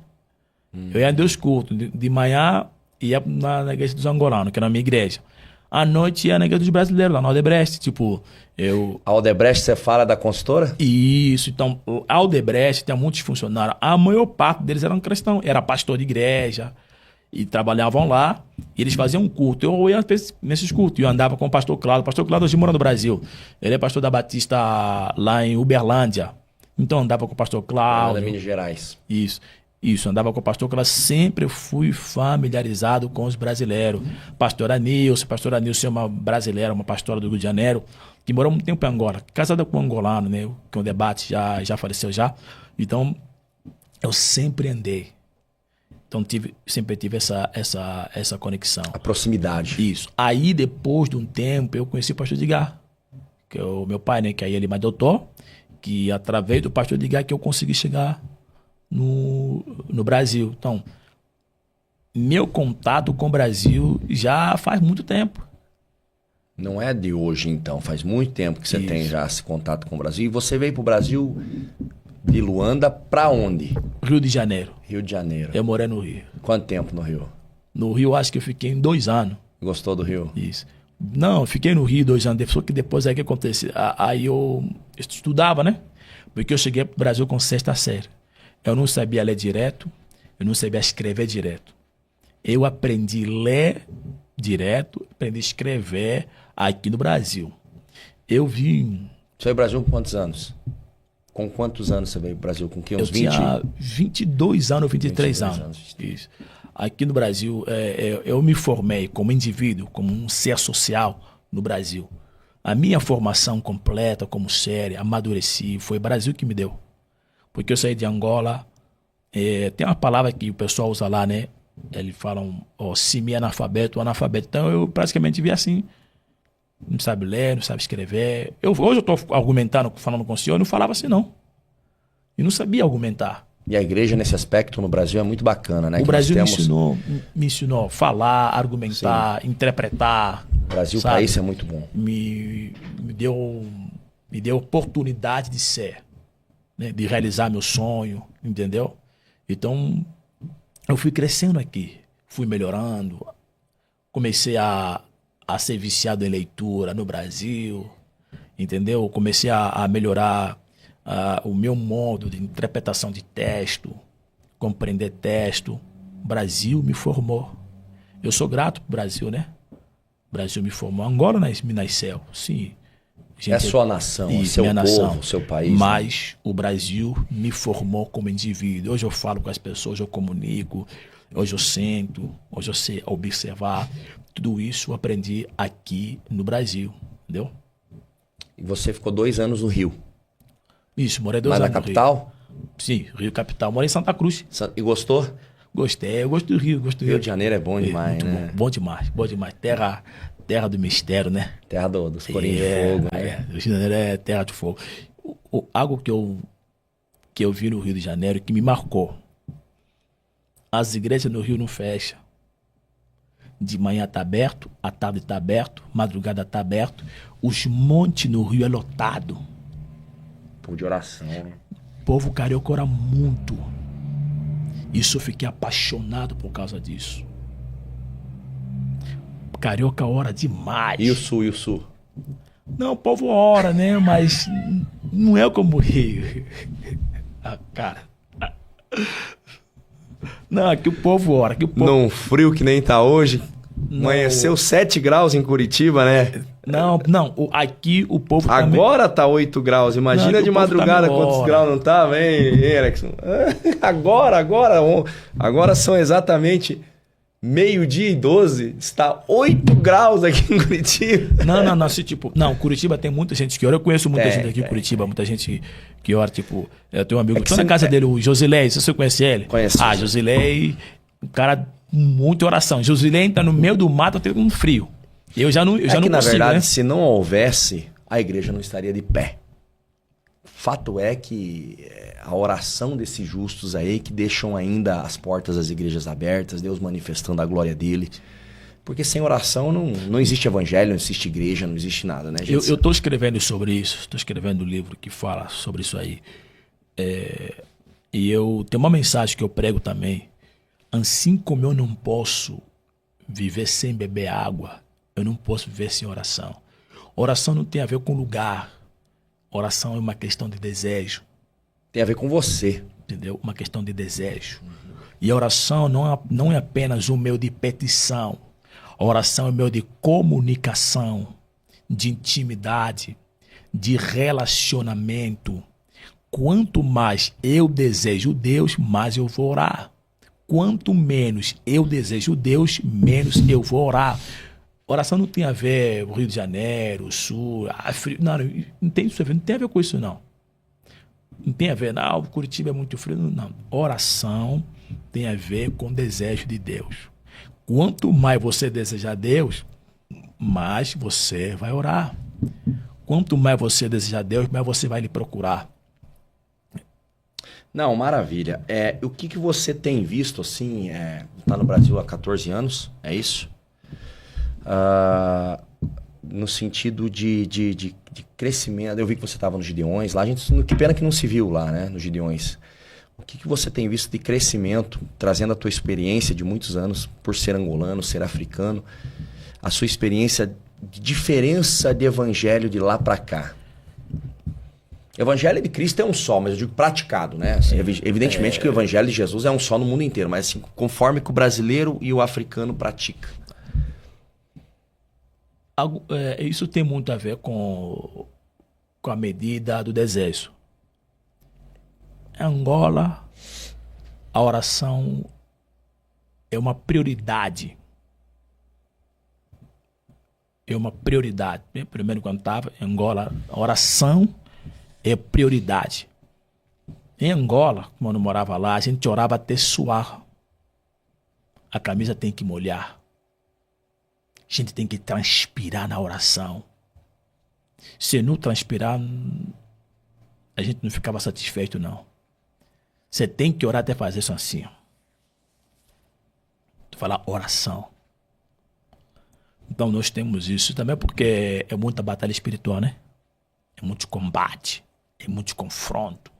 Eu ia em Deus culto. De manhã ia na igreja dos angolanos, que era a minha igreja. À noite ia na igreja dos brasileiros, lá na Aldebrecht. Tipo, A Aldebrecht, você fala da consultora? Isso, então, a Aldebrecht tem muitos funcionários. A maior parte deles eram cristãos. Era pastor de igreja. E trabalhavam lá, e eles faziam um culto. Eu ia nesses cultos, eu andava com o pastor Claudio. O pastor Claudio hoje mora no Brasil. Ele é pastor da Batista lá em Uberlândia. Então andava com o pastor Claudio. Da Minas Gerais. Isso, andava com o pastor Claudio. Sempre fui familiarizado com os brasileiros. Pastora Nilce é uma brasileira, uma pastora do Rio de Janeiro, que morou muito tempo em Angola, casada com um angolano, né? Que o debate já faleceu já. Então, eu sempre andei. Então sempre tive essa conexão. A proximidade. Isso. Aí depois de um tempo eu conheci o pastor Edgar, que é o meu pai, né? Que aí ele me adotou, que através do pastor Edgar que eu consegui chegar no Brasil. Então, meu contato com o Brasil já faz muito tempo. Não é de hoje, então. Faz muito tempo que você tem já esse contato com o Brasil. E você veio pro Brasil de Luanda pra onde? Rio de Janeiro. Rio de Janeiro. Eu morei no Rio. Quanto tempo no Rio? No Rio, acho que eu fiquei 2 anos. Gostou do Rio? Isso. Não, eu fiquei no Rio 2 anos. Só que depois aí que aconteceu. Aí eu estudava, né? Porque eu cheguei pro Brasil com 6ª série. Eu não sabia ler direto. Eu não sabia escrever direto. Eu aprendi a ler direto. Aprendi a escrever aqui no Brasil. Eu vim... Você veio pro Brasil com quantos anos? Com quantos anos você veio pro Brasil? Com que? Uns 20? Eu tinha 22 anos, 23 anos. Isso. Aqui no Brasil, eu me formei como indivíduo, como um ser social no Brasil. A minha formação completa como ser, amadureci, foi o Brasil que me deu. Porque eu saí de Angola, tem uma palavra que o pessoal usa lá, né? Eles falam semi-analfabeto ou analfabeto. Então eu praticamente vi assim. Não sabe ler, não sabe escrever. Hoje eu estou argumentando, falando com o senhor, eu não falava assim não. E não sabia argumentar. E a igreja nesse aspecto no Brasil é muito bacana, né? O Brasil me ensinou a falar, argumentar, interpretar. O Brasil para isso é muito bom. Me deu oportunidade de ser, né? De realizar meu sonho, entendeu? Então, eu fui crescendo aqui, fui melhorando, comecei a ser viciado em leitura no Brasil, entendeu? Comecei a melhorar o meu modo de interpretação de texto, compreender texto. O Brasil me formou. Eu sou grato pro Brasil, né? O Brasil me formou. Angola me nasceu, sim. É a sua nação, é seu povo, seu país. Mas o Brasil me formou como indivíduo. Hoje eu falo com as pessoas, hoje eu comunico, hoje eu sento, hoje eu sei observar. Tudo isso eu aprendi aqui no Brasil, entendeu? E você ficou 2 anos no Rio? Isso, morei 2 anos na capital? No Rio. Sim, Rio capital. Morei em Santa Cruz. E gostou? Gostei, eu gosto do Rio. Rio de Janeiro é bom demais, né? Bom demais, bom demais. Terra do mistério, né? Terra dos corinhos de fogo, né? Rio de Janeiro é terra de fogo. Algo que eu vi no Rio de Janeiro que me marcou. As igrejas no Rio não fecham. De manhã tá aberto, à tarde tá aberto, madrugada tá aberto. Os montes no Rio é lotado. Povo de oração, né? O povo carioca ora muito. Isso eu fiquei apaixonado por causa disso. Carioca ora demais. E o Sul? Não, o povo ora, né? Mas não é como o Rio. Cara, Não, aqui o povo ora. Aqui o povo... Num frio que nem tá hoje. Amanheceu 7 graus em Curitiba, né? Não. Aqui o povo Agora tá 8 graus. Imagina Não, de o povo madrugada tá quantos graus não tava, hein, Erickson? Agora são exatamente 12:30. Está 8 graus aqui em Curitiba. Não, assim, tipo... Não, Curitiba tem muita gente que ora. Eu conheço muita gente aqui em Curitiba. Muita gente que ora, tipo... Eu tenho um amigo... Tô na casa dele, o Josilei. Se você conhece ele? Conheço. Josilei... Um cara... Muita oração. Josilei tá no meio do mato, tendo um frio. Eu já não consigo, na verdade, né? se não houvesse, a igreja não estaria de pé. Fato é que a oração desses justos aí que deixam ainda as portas das igrejas abertas, Deus manifestando a glória dele. Porque sem oração não existe evangelho, não existe igreja, não existe nada, né, gente? Eu tô escrevendo sobre isso. Estou escrevendo um livro que fala sobre isso aí. E eu tenho uma mensagem que eu prego também. Assim como eu não posso viver sem beber água, eu não posso viver sem oração. Oração não tem a ver com lugar. Oração é uma questão de desejo. Tem a ver com você. Entendeu? Uma questão de desejo. E a oração não é apenas um meio de petição. A oração é um meio de comunicação, de intimidade, de relacionamento. Quanto mais eu desejo Deus, mais eu vou orar. Quanto menos eu desejo Deus, menos eu vou orar. Oração não tem a ver com o Rio de Janeiro, o Sul, frio. Não tem isso a ver, não tem a ver com isso, não. Não tem a ver, não, Curitiba é muito frio. Não. Oração tem a ver com o desejo de Deus. Quanto mais você desejar Deus, mais você vai orar. Quanto mais você desejar Deus, mais você vai lhe procurar. Não, maravilha. O que você tem visto, assim, tá no Brasil há 14 anos, é isso? No sentido de crescimento. Eu vi que você estava nos Gideões lá. Que pena que não se viu lá, né, nos Gideões. O que você tem visto de crescimento, trazendo a tua experiência de muitos anos, por ser angolano, ser africano, a sua experiência de diferença de evangelho de lá para cá? Evangelho de Cristo é um só, mas eu digo praticado, né? Assim, evidentemente que o evangelho de Jesus é um só no mundo inteiro, mas assim, conforme que o brasileiro e o africano pratica. Isso tem muito a ver com a medida do desejo. Em Angola, a oração é uma prioridade. É uma prioridade. Primeiro, quando estava em Angola, a oração é prioridade. Em Angola, quando eu morava lá, a gente orava até suar. A camisa tem que molhar. A gente tem que transpirar na oração. Se não transpirar, a gente não ficava satisfeito, não. Você tem que orar até fazer isso assim. Falar oração. Então nós temos isso também porque é muita batalha espiritual, né? É muito combate. É muito confronto.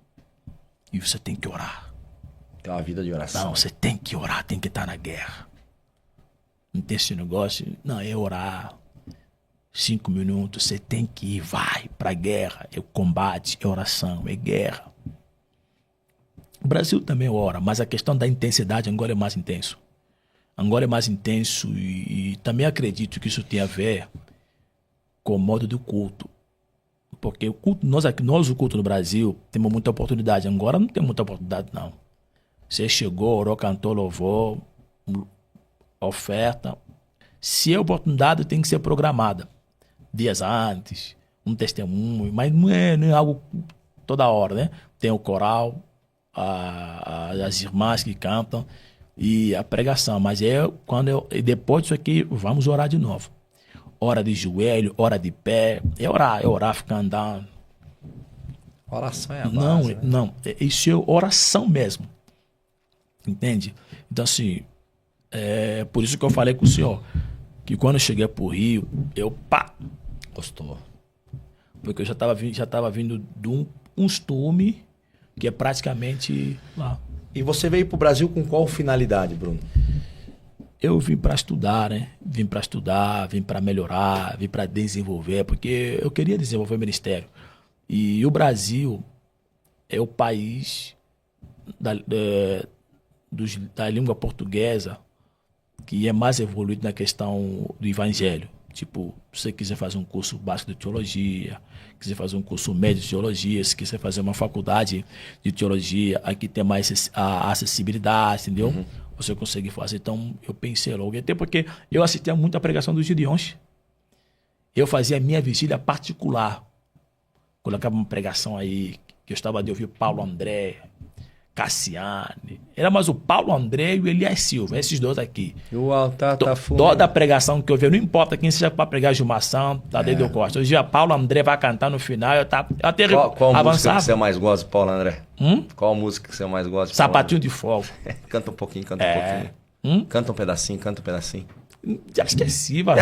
E você tem que orar. Tem uma vida de oração. Não, você tem que orar, tem que estar na guerra. Não tem esse negócio. Não, é orar. 5 minutos, você tem que ir, vai pra guerra. É combate, é oração, é guerra. O Brasil também ora, mas a questão da intensidade, Angola é mais intenso. Angola é mais intenso e também acredito que isso tem a ver com o modo do culto. Porque o culto, nós o culto no Brasil, temos muita oportunidade. Angola não tem muita oportunidade, não. Você chegou, orou, cantou, louvor, oferta. Se é oportunidade, tem que ser programada. Dias antes, um testemunho, mas não é algo toda hora, né? Tem o coral, as irmãs que cantam e a pregação. Mas e depois disso aqui, vamos orar de novo. Hora de joelho, hora de pé. É orar, ficar andando. Oração é a base, né? Não. Isso é oração mesmo. Entende? Então, assim, é por isso que eu falei com o senhor que quando eu cheguei pro Rio, Gostou. Porque eu já estava vindo de um costume que é praticamente lá. E você veio pro Brasil com qual finalidade, Bruno? Eu vim para estudar, né? Vim para estudar, vim para melhorar, vim para desenvolver, porque eu queria desenvolver o ministério. E o Brasil é o país da língua portuguesa que é mais evoluído na questão do evangelho. Tipo, se você quiser fazer um curso básico de teologia, quiser fazer um curso médio de teologia, se quiser fazer uma faculdade de teologia, aqui tem mais a acessibilidade, entendeu? Uhum. Você consegue fazer. Então, eu pensei logo. Até porque eu assistia muito a pregação dos Gideões. Eu fazia a minha vigília particular. Colocava uma pregação aí, que eu estava de ouvir Paulo André, Cassiane. Era mais o Paulo André e o Elias Silva, esses dois aqui. E o altar tá fundo. Toda a pregação que eu vi, não importa quem seja para pregar Gilmar Santos, Tadeu Costa. Hoje o Paulo André vai cantar no final, eu até Qual música avançava. que você mais gosta, Paulo André? Qual música que você mais gosta? Sapatinho de Fogo. Canta um pouquinho, canta um pouquinho. Canta um pedacinho, canta um pedacinho. Já esqueci, mano.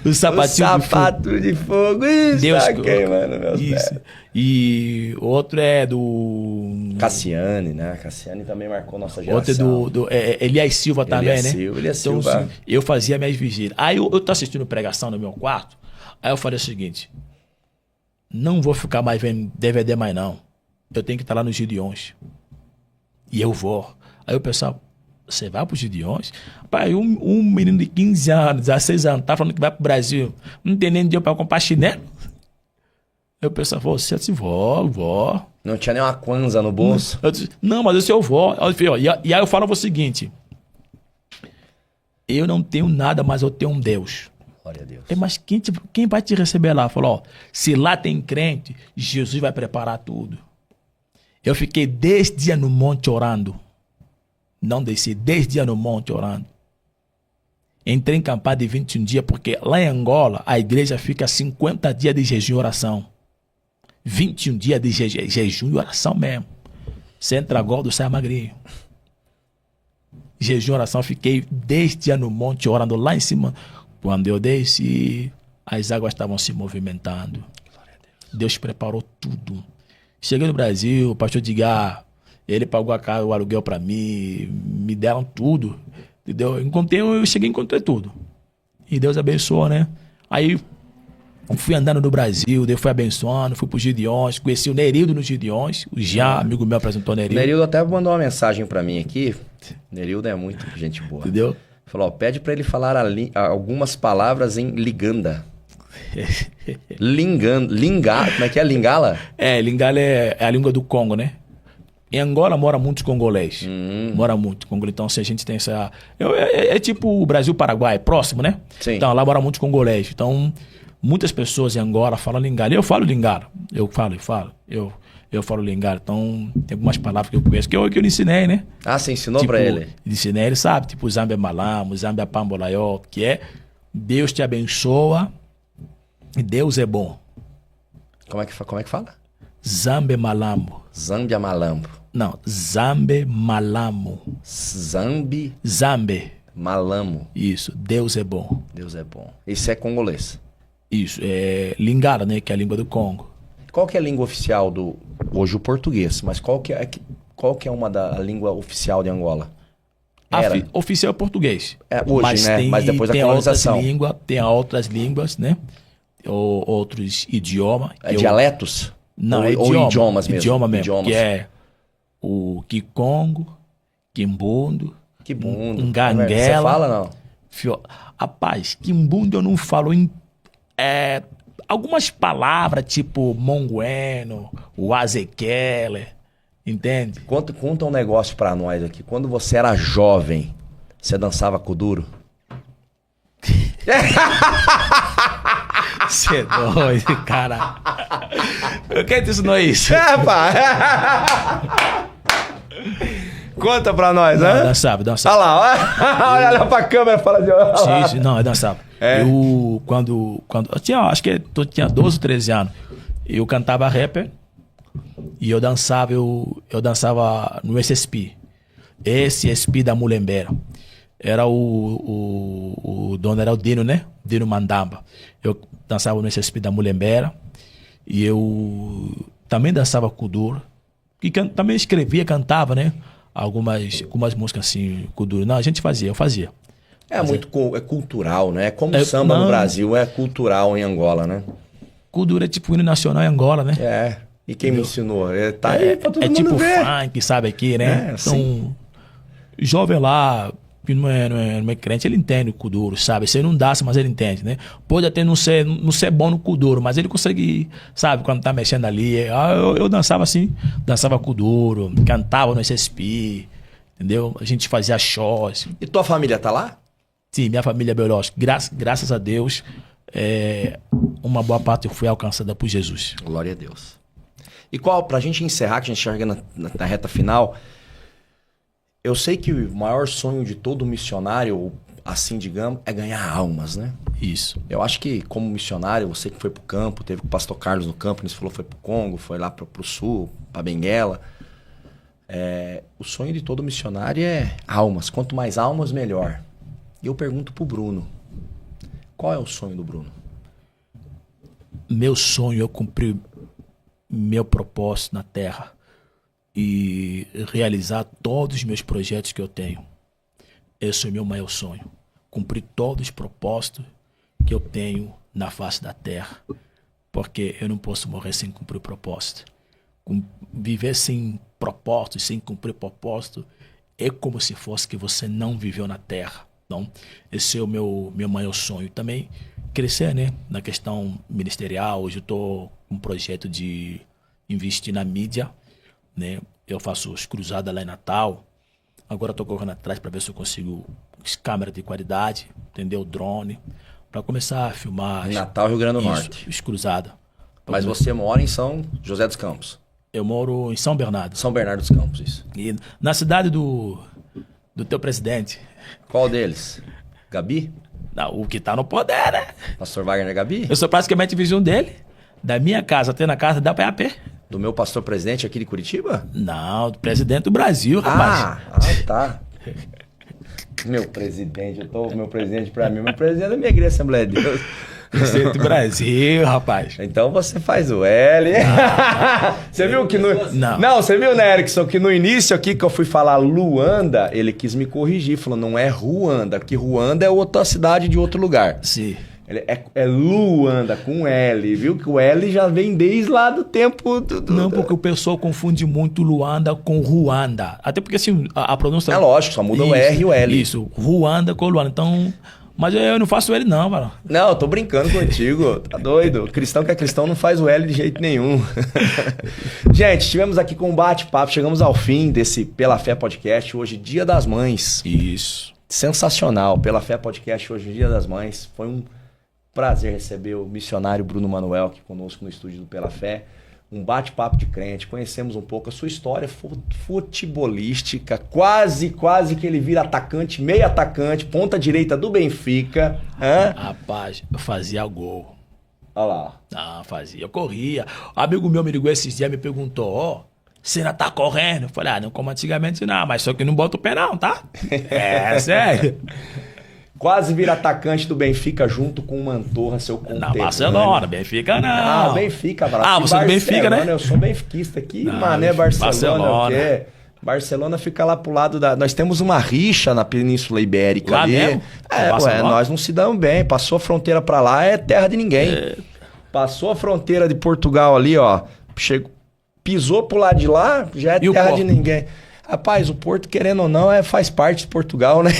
O sapato de fogo. Isso, Deus queimando meu isso. pé. E outro é do... Cassiane, né? Cassiane também marcou nossa geração. Outro é do Elias Silva também, Elias né? Silva, Elias Então, Silva. assim, eu fazia minhas vigílias. Aí eu tô assistindo pregação no meu quarto, aí eu falei o seguinte, não vou ficar mais vendo DVD mais não. Eu tenho que estar lá nos Gideões. E eu vou. Aí o pessoal... Você vai para os Gideões? Pai, um menino de 15 anos, 16 anos, tá falando que vai para o Brasil. Não tem nem dinheiro para comprar chinelo. Aí o pessoal falou, você disse, vó. Não tinha nem uma Kwanza no bolso? Eu disse, não, mas eu sou vó. E aí eu falo o seguinte, eu não tenho nada, mas eu tenho um Deus. Glória a Deus. Mas quem vai te receber lá? Falou, se lá tem crente, Jesus vai preparar tudo. Eu fiquei 10 dias no monte orando. Não desci 10 dias no monte orando. Entrei em campanha de 21 dias, porque lá em Angola a igreja fica 50 dias de jejum e oração. 21 dias de jejum e oração mesmo. Você entra gordo, sai magrinho. Jejum e oração, fiquei 10 dias no monte orando lá em cima. Quando eu desci, as águas estavam se movimentando. Deus preparou tudo. Cheguei no Brasil, o pastor Edgar, ele pagou a casa, o aluguel para mim, me deram tudo, entendeu? Eu cheguei e encontrei tudo. E Deus abençoou, né? Aí eu fui andando no Brasil, Deus foi abençoando, fui pro Gideões, conheci o Nerildo nos Gideões, o Jean, amigo meu, apresentou o Nerildo. Nerildo até mandou uma mensagem para mim aqui. Nerildo é muito gente boa. Entendeu? Falou, ó, pede para ele falar algumas palavras em Liganda. Lingala, como é que é? Lingala? Lingala é a língua do Congo, né? Em Angola mora muitos congolês. Mora muito congolês. Então, se a gente tem essa... É tipo o Brasil-Paraguai, próximo, né? Sim. Então, lá mora muitos congolês. Então, muitas pessoas em Angola falam Lingala. Eu falo Lingala. Eu falo Lingala. Então, tem algumas palavras que eu conheço que eu lhe ensinei, né? Ah, você ensinou tipo, pra ele? Ensinei, ele sabe. Tipo, Zambia Malamo, Zambia Pambolayo, que é Deus te abençoa e Deus é bom. Como é que fala? Zambe Malambo. Zambia Malambo. Não, Zambe Malamo. Zambe. Malamo. Isso, Deus é bom. Deus é bom. Isso é congolês. Isso, é Lingala, né, que é a língua do Congo. Qual que é a língua oficial do... Hoje o português, mas qual que é uma da língua oficial de Angola? Oficial é português. Hoje, mas né? Mas depois da colonização. Tem outras línguas, né? Outros idiomas. Dialetos? Não, ou idiomas mesmo? Idioma mesmo, idiomas. que é o Kikongo, Kimbundo, Nganguela. Você fala, não? Rapaz, Kimbundo eu não falo em... algumas palavras, tipo Mongueno, Wazequele, entende? Conta um negócio pra nós aqui. Quando você era jovem, você dançava kuduro? Você é doido, cara. Quem te ensinou isso? Conta pra nós, Não, né? dançava. Olha lá, olha pra câmera e fala de... Sim, não, eu dançava. Eu, quando eu tinha, acho que eu tinha 12, 13 anos, eu cantava rapper e eu dançava no SSP. SSP da Mulembera. Era o dono era o Dino, né? Dino Mandamba. Eu dançava no SSP da Mulembera e eu também dançava kuduro. E também escrevia, cantava, né? Algumas músicas assim, kuduro. Não, eu fazia. É cultural, né? Como o samba no Brasil é cultural em Angola, né? Kuduro é tipo hino nacional em Angola, né? E quem me ensinou? Tá aí pra todo mundo tipo ver. funk, sabe aqui, né? É, Então, sim. jovem lá, que não é crente, ele entende o Kuduro, sabe? Você não dança, mas ele entende, né? Pode até não ser bom no Kuduro, mas ele consegue, sabe? Quando tá mexendo ali. Eu dançava assim, dançava Kuduro, cantava no SSP, entendeu? A gente fazia shows. E tua família tá lá? Sim, minha família é biológica. Graças a Deus, uma boa parte foi alcançada por Jesus. Glória a Deus. E pra gente encerrar, que a gente chega na reta final, eu sei que o maior sonho de todo missionário, assim digamos, é ganhar almas, né? Isso. Eu acho que como missionário, você que foi pro campo, teve com o pastor Carlos no campo, ele falou foi pro Congo, foi lá pro sul, pra Benguela. O sonho de todo missionário é almas. Quanto mais almas, melhor. E eu pergunto pro Bruno, qual é o sonho do Bruno? Meu sonho é cumprir meu propósito na Terra e realizar todos os meus projetos que eu tenho. Esse é o meu maior sonho. Cumprir todos os propósitos que eu tenho na face da Terra. Porque eu não posso morrer sem cumprir o propósito. Viver sem propósito, sem cumprir propósito, é como se fosse que você não viveu na Terra. Então, esse é o meu maior sonho. Também crescer, né? Na questão ministerial. Hoje eu estou com um projeto de investir na mídia, né? Eu faço os cruzadas lá em Natal. Agora estou correndo atrás para ver se eu consigo câmeras de qualidade, entendeu? Drone, para começar a filmar. Em Natal, Rio Grande do Norte. Os cruzadas. Mas você mora em São José dos Campos. Eu moro em São Bernardo. São Bernardo dos Campos, isso. E na cidade do teu presidente. Qual deles? Gabi? Não, o que tá no poder, né? Pastor Wagner Gabi? Eu sou praticamente vizinho dele. Da minha casa até na casa da PAP. Do meu pastor presidente aqui de Curitiba? Não, do presidente do Brasil, rapaz. Tá. Meu presidente, meu presidente pra mim, meu presidente da minha igreja Assembleia de Deus. Presidente do Brasil, rapaz. Então você faz o L. Você viu que no... Não, você viu, né, Erickson, que no início aqui que eu fui falar Luanda, ele quis me corrigir, falou, não é Ruanda, porque Ruanda é outra cidade de outro lugar. Sim. Ele é Luanda, com L, viu? Que o L já vem desde lá do tempo Não, porque o pessoal confunde muito Luanda com Ruanda. Até porque assim, a pronúncia... É lógico, só muda o R e o L. Isso, Ruanda com Luanda. Então... Mas eu não faço L não, mano. Não, eu tô brincando contigo. Tá doido? Cristão que é cristão não faz o L de jeito nenhum. Gente, estivemos aqui com um bate-papo. Chegamos ao fim desse Pela Fé Podcast. Hoje, Dia das Mães. Isso. Sensacional. Pela Fé Podcast, hoje, Dia das Mães. Foi um prazer receber o missionário Bruno Manuel aqui conosco no estúdio do Pela Fé. Um bate-papo de crente, conhecemos um pouco a sua história futebolística, quase que ele vira atacante, meio atacante, ponta direita do Benfica. Rapaz, eu fazia gol. Olha lá. Ah, fazia, eu corria. Um amigo meu me ligou esses dias e me perguntou, você ainda tá correndo? Eu falei, não como antigamente não, mas só que não bota o pé não, tá? Sério. Quase vira atacante do Benfica junto com o Mantorra, seu conterrâneo. Na Barcelona, Benfica não. Benfica. Você é do Benfica, né? Eu sou benfiquista aqui, Não, mané, Barcelona. Barcelona. Barcelona fica lá pro lado da... Nós temos uma rixa na Península Ibérica lá ali. Mesmo? Nós não se damos bem. Passou a fronteira pra lá, é terra de ninguém. Passou a fronteira de Portugal ali, ó. Pisou pro lado de lá, já é terra de ninguém. Rapaz, o Porto, querendo ou não, faz parte de Portugal, né?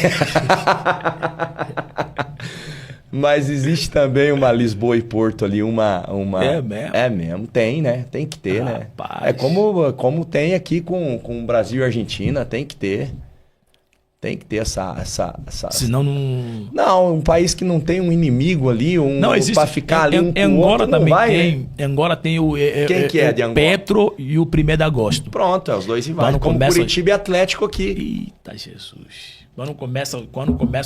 Mas existe também uma Lisboa e Porto ali, uma... É mesmo? É mesmo, tem, né? Tem que ter, né? Rapaz. É como tem aqui com Brasil e Argentina, tem que ter. Tem que ter essa... Senão não... Não, um país que não tem um inimigo ali, não existe. Pra ficar ali um com Angola o outro, também não vai, tem. né? Angola tem o... Quem que é de Angola? Petro e o 1º de agosto. Pronto, os dois rivais. Como começa... Curitiba e Atlético aqui. Eita, Jesus. Quando começa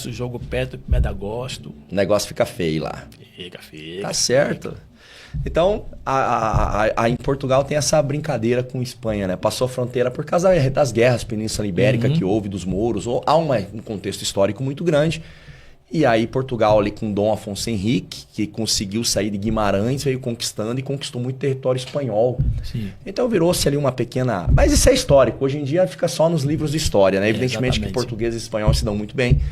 o jogo Petro e 1º de agosto... O negócio fica feio lá. Fica. Tá certo. Então, em Portugal tem essa brincadeira com Espanha, né? Passou a fronteira por causa das guerras Península Ibérica que houve, dos mouros. Há um contexto histórico muito grande. E aí Portugal ali com Dom Afonso Henrique, que conseguiu sair de Guimarães, veio conquistando e conquistou muito território espanhol. Sim. Então virou-se ali uma pequena... Mas isso é histórico. Hoje em dia fica só nos livros de história, né? Evidentemente que exatamente. português e espanhol se dão muito bem.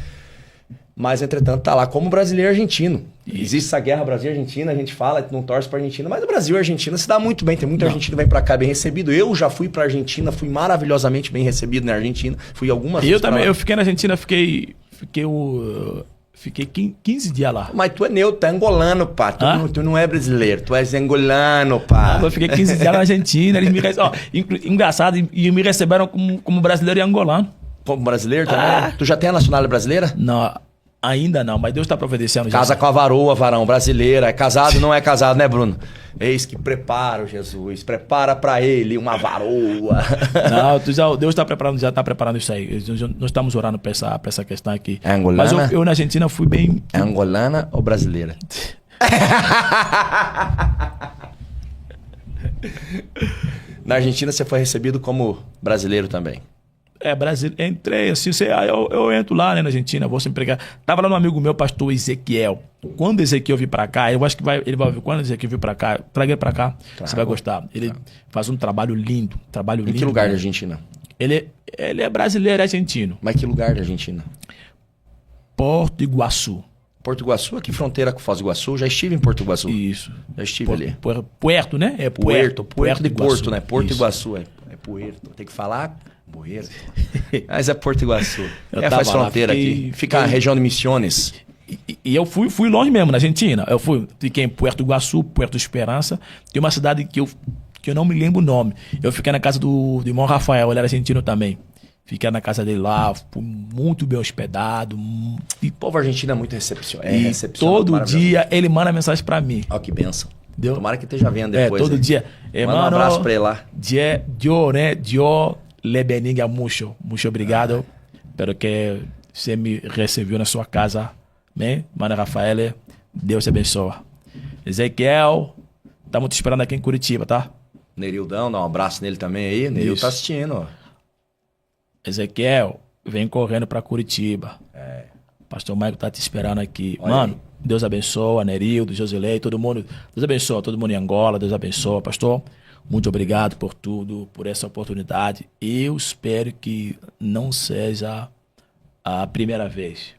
Mas, entretanto, tá lá como brasileiro e argentino. Existe essa guerra Brasil e Argentina, a gente fala, não torce pra Argentina, mas o Brasil e a Argentina se dá muito bem. Tem muita argentino que vem pra cá bem recebido. Eu já fui pra Argentina, fui maravilhosamente bem recebido na Argentina. Fui algumas vezes. Eu também, eu fiquei na Argentina, fiquei 15 dias lá. Mas tu é neutro, tu é angolano, pá. Tu não é brasileiro, tu és angolano, pá. Eu fiquei 15 dias na Argentina, eles me engraçado, e me receberam como brasileiro e angolano. Como brasileiro também? Tu já tem a nacionalidade brasileira? Não, ainda não, mas Deus está providenciando. Casa com a varoa, varão, brasileira. É casado, não é casado, né, Bruno? Eis que prepara, Jesus. Prepara pra ele uma varoa. Não, Deus está preparando, já está preparando isso aí. Nós estamos orando pra essa questão aqui. É angolana? Mas eu na Argentina fui bem... É angolana ou brasileira? Na Argentina você foi recebido como brasileiro também. Brasil, entrei assim, eu entro lá, né, na Argentina, vou sempre pregar. Tava lá um amigo meu, pastor Ezequiel. Quando Ezequiel vir pra cá, eu acho que ele vai ouvir. Quando Ezequiel vir pra cá, traga ele pra cá, você vai gostar. Ele faz um trabalho lindo. Em que lugar da Argentina? Ele é brasileiro, é argentino. Mas que lugar da Argentina? Porto Iguaçu. Porto Iguaçu, aqui fronteira com Foz do Iguaçu. Já estive em Porto Iguaçu. Isso. Já estive ali. Puerto, né? É Puerto de Porto, né? Porto Isso. Iguaçu, é Puerto. Tem que falar Puerto. Mas é Porto Iguaçu. Faz tava lá, fronteira aqui. Fica na região de Misiones. E eu fui longe mesmo, na Argentina. Fiquei em Puerto Iguaçu, Puerto Esperança. Tem uma cidade que eu não me lembro o nome. Eu fiquei na casa do irmão Rafael, ele era argentino também. Fiquei na casa dele lá, fui muito bem hospedado. O povo argentino é muito recepcionado. Todo dia ele manda mensagem pra mim. Ó, que benção. Deu? Tomara que esteja vendo depois. Todo dia. Manda um abraço pra ele lá. Dio le bendiga mucho. Muito obrigado. Espero que você me recebeu na sua casa. Né? Mano Rafael, Deus te abençoe. Ezequiel, estamos te esperando aqui em Curitiba, tá? Nerildão, dá um abraço nele também aí. Neril tá assistindo, ó. Ezequiel, vem correndo pra Curitiba. Pastor Michael tá te esperando aqui. Olha Mano, aí. Deus abençoa, Nerildo, Josilei, todo mundo. Deus abençoa, todo mundo em Angola, Deus abençoa. Pastor, muito obrigado por tudo, por essa oportunidade. Eu espero que não seja a primeira vez,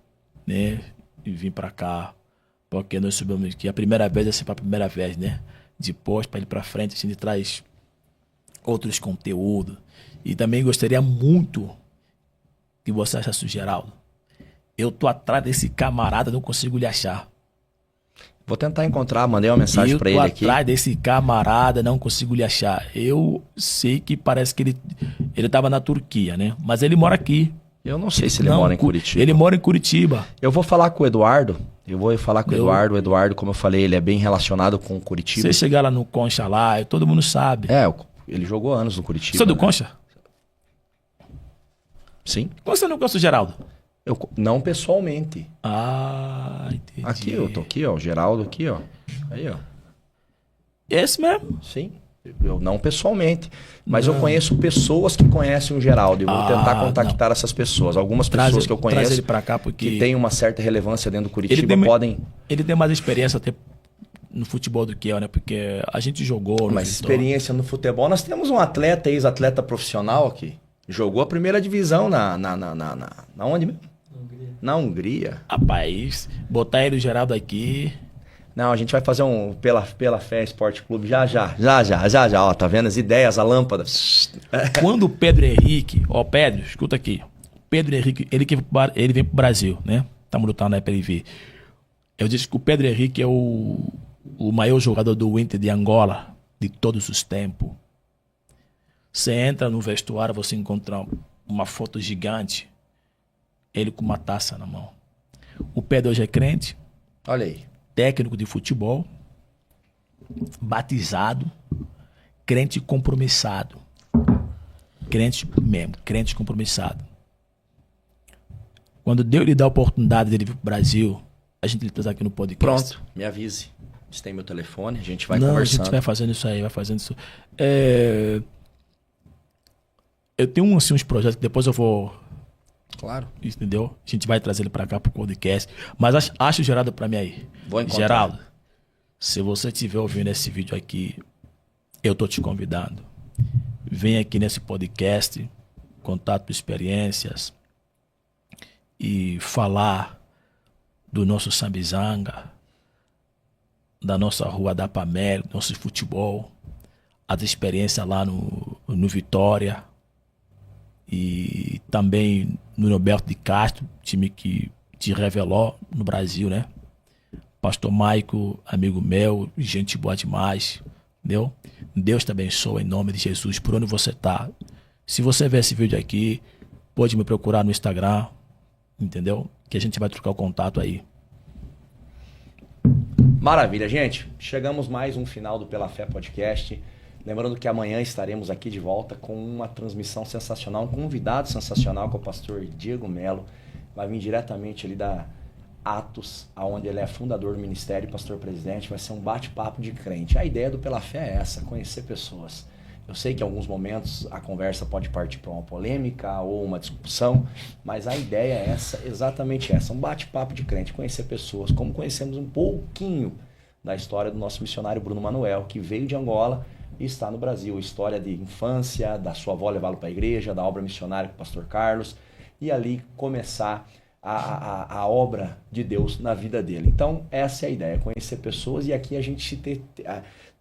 né? E vim pra cá, porque nós sabemos que a primeira vez é sempre a primeira vez, né? Depois, para ir pra frente, a gente traz outros conteúdos. E também gostaria muito que você achasse o Geraldo. Eu tô atrás desse camarada, não consigo lhe achar. Vou tentar encontrar, mandei uma mensagem pra ele aqui. Eu tô atrás desse camarada, não consigo lhe achar. Eu sei que parece que ele tava na Turquia, né? Mas ele mora aqui. Eu não sei se ele mora em Curitiba. Ele mora em Curitiba. Eu vou falar com o Eduardo. O Eduardo. O Eduardo, como eu falei, ele é bem relacionado com Curitiba. Você chegar lá no Concha lá, todo mundo sabe. Ele jogou anos no Curitiba. Você é do Concha? Sim. Como você não conhece o Geraldo? Eu não pessoalmente. Entendi. Aqui, eu tô aqui, ó. O Geraldo aqui, ó. Aí, ó. Esse mesmo? Sim. Eu não pessoalmente. Mas eu conheço pessoas que conhecem o Geraldo. E vou tentar contactar essas pessoas. Algumas pessoas que eu conheço traz ele pra cá porque que têm uma certa relevância dentro do Curitiba podem... Ele tem mais experiência até no futebol do que eu, né? Porque a gente jogou... Mas experiência no futebol... Nós temos um atleta, ex-atleta profissional aqui. Jogou a primeira divisão na onde mesmo? Na Hungria. Rapaz, botar ele o Geraldo aqui... Não, a gente vai fazer um pela Fé Esporte Clube já. Ó, tá vendo as ideias, a lâmpada. Quando o Pedro Henrique... Pedro, escuta aqui. Pedro Henrique, ele vem pro Brasil, né? Estamos lutando aí pra ele vir. Eu disse que o Pedro Henrique é o maior jogador do Inter de Angola de todos os tempos. Você entra no vestuário, você encontra uma foto gigante, ele com uma taça na mão. O Pedro hoje é crente. Olha aí. Técnico de futebol, batizado, crente compromissado. Crente mesmo, crente compromissado. Quando Deus lhe dá a oportunidade dele vir pro Brasil, a gente lhe traz aqui no podcast. Pronto, me avise. Você tem meu telefone, a gente vai conversando. A gente vai fazendo isso aí, vai fazendo isso. Eu tenho assim, uns projetos que depois eu vou... Claro. Entendeu? A gente vai trazer ele pra cá pro podcast. Mas acha o Geraldo pra mim aí. Vou encontrar. Geraldo, se você estiver ouvindo esse vídeo aqui, eu tô te convidando. Vem aqui nesse podcast, contar tuas experiências e falar do nosso sambizanga, da nossa rua da Pamela, do nosso futebol, as experiências lá no Vitória e também no Roberto de Castro, time que te revelou no Brasil, né? Pastor Maico, amigo meu, gente boa demais, entendeu? Deus te abençoe em nome de Jesus, por onde você tá. Se você ver esse vídeo aqui, pode me procurar no Instagram, entendeu? Que a gente vai trocar o contato aí. Maravilha, gente. Chegamos mais um final do Pela Fé Podcast. Lembrando que amanhã estaremos aqui de volta com uma transmissão sensacional, um convidado sensacional, com o pastor Diego Melo. Vai vir diretamente ali da Atos, onde ele é fundador do ministério, pastor presidente. Vai ser um bate-papo de crente. A ideia do Pela Fé é essa, conhecer pessoas. Eu sei que em alguns momentos a conversa pode partir para uma polêmica ou uma discussão, mas a ideia é essa, exatamente essa, um bate-papo de crente, conhecer pessoas, como conhecemos um pouquinho da história do nosso missionário Bruno Manuel, que veio de Angola e está no Brasil. História de infância, da sua avó levá-lo para a igreja, da obra missionária com o pastor Carlos, e ali começar a obra de Deus na vida dele. Então, essa é a ideia, conhecer pessoas e aqui a gente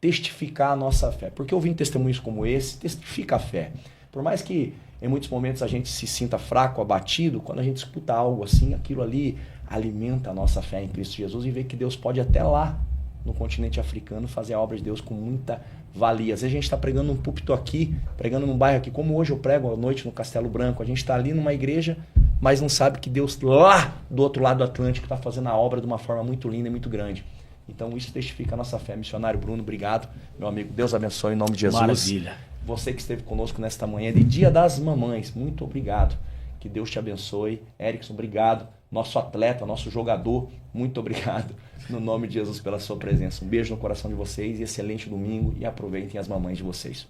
testificar a nossa fé. Porque ouvindo testemunhos como esse, testifica a fé. Por mais que em muitos momentos a gente se sinta fraco, abatido, quando a gente escuta algo assim, aquilo ali alimenta a nossa fé em Cristo Jesus e vê que Deus pode até lá, no continente africano, fazer a obra de Deus com muita valia. Às vezes a gente está pregando num púlpito aqui, pregando num bairro aqui, como hoje eu prego à noite no Castelo Branco. A gente está ali numa igreja, mas não sabe que Deus lá do outro lado do Atlântico está fazendo a obra de uma forma muito linda e muito grande. Então isso testifica a nossa fé. Missionário Bruno, obrigado, meu amigo. Deus abençoe em nome de Jesus. Maravilha. Você que esteve conosco nesta manhã de Dia das Mamães, muito obrigado. Que Deus te abençoe. Erickson, obrigado. Nosso atleta, nosso jogador, muito obrigado. No nome de Jesus pela sua presença. Um beijo no coração de vocês e excelente domingo. E aproveitem as mamães de vocês.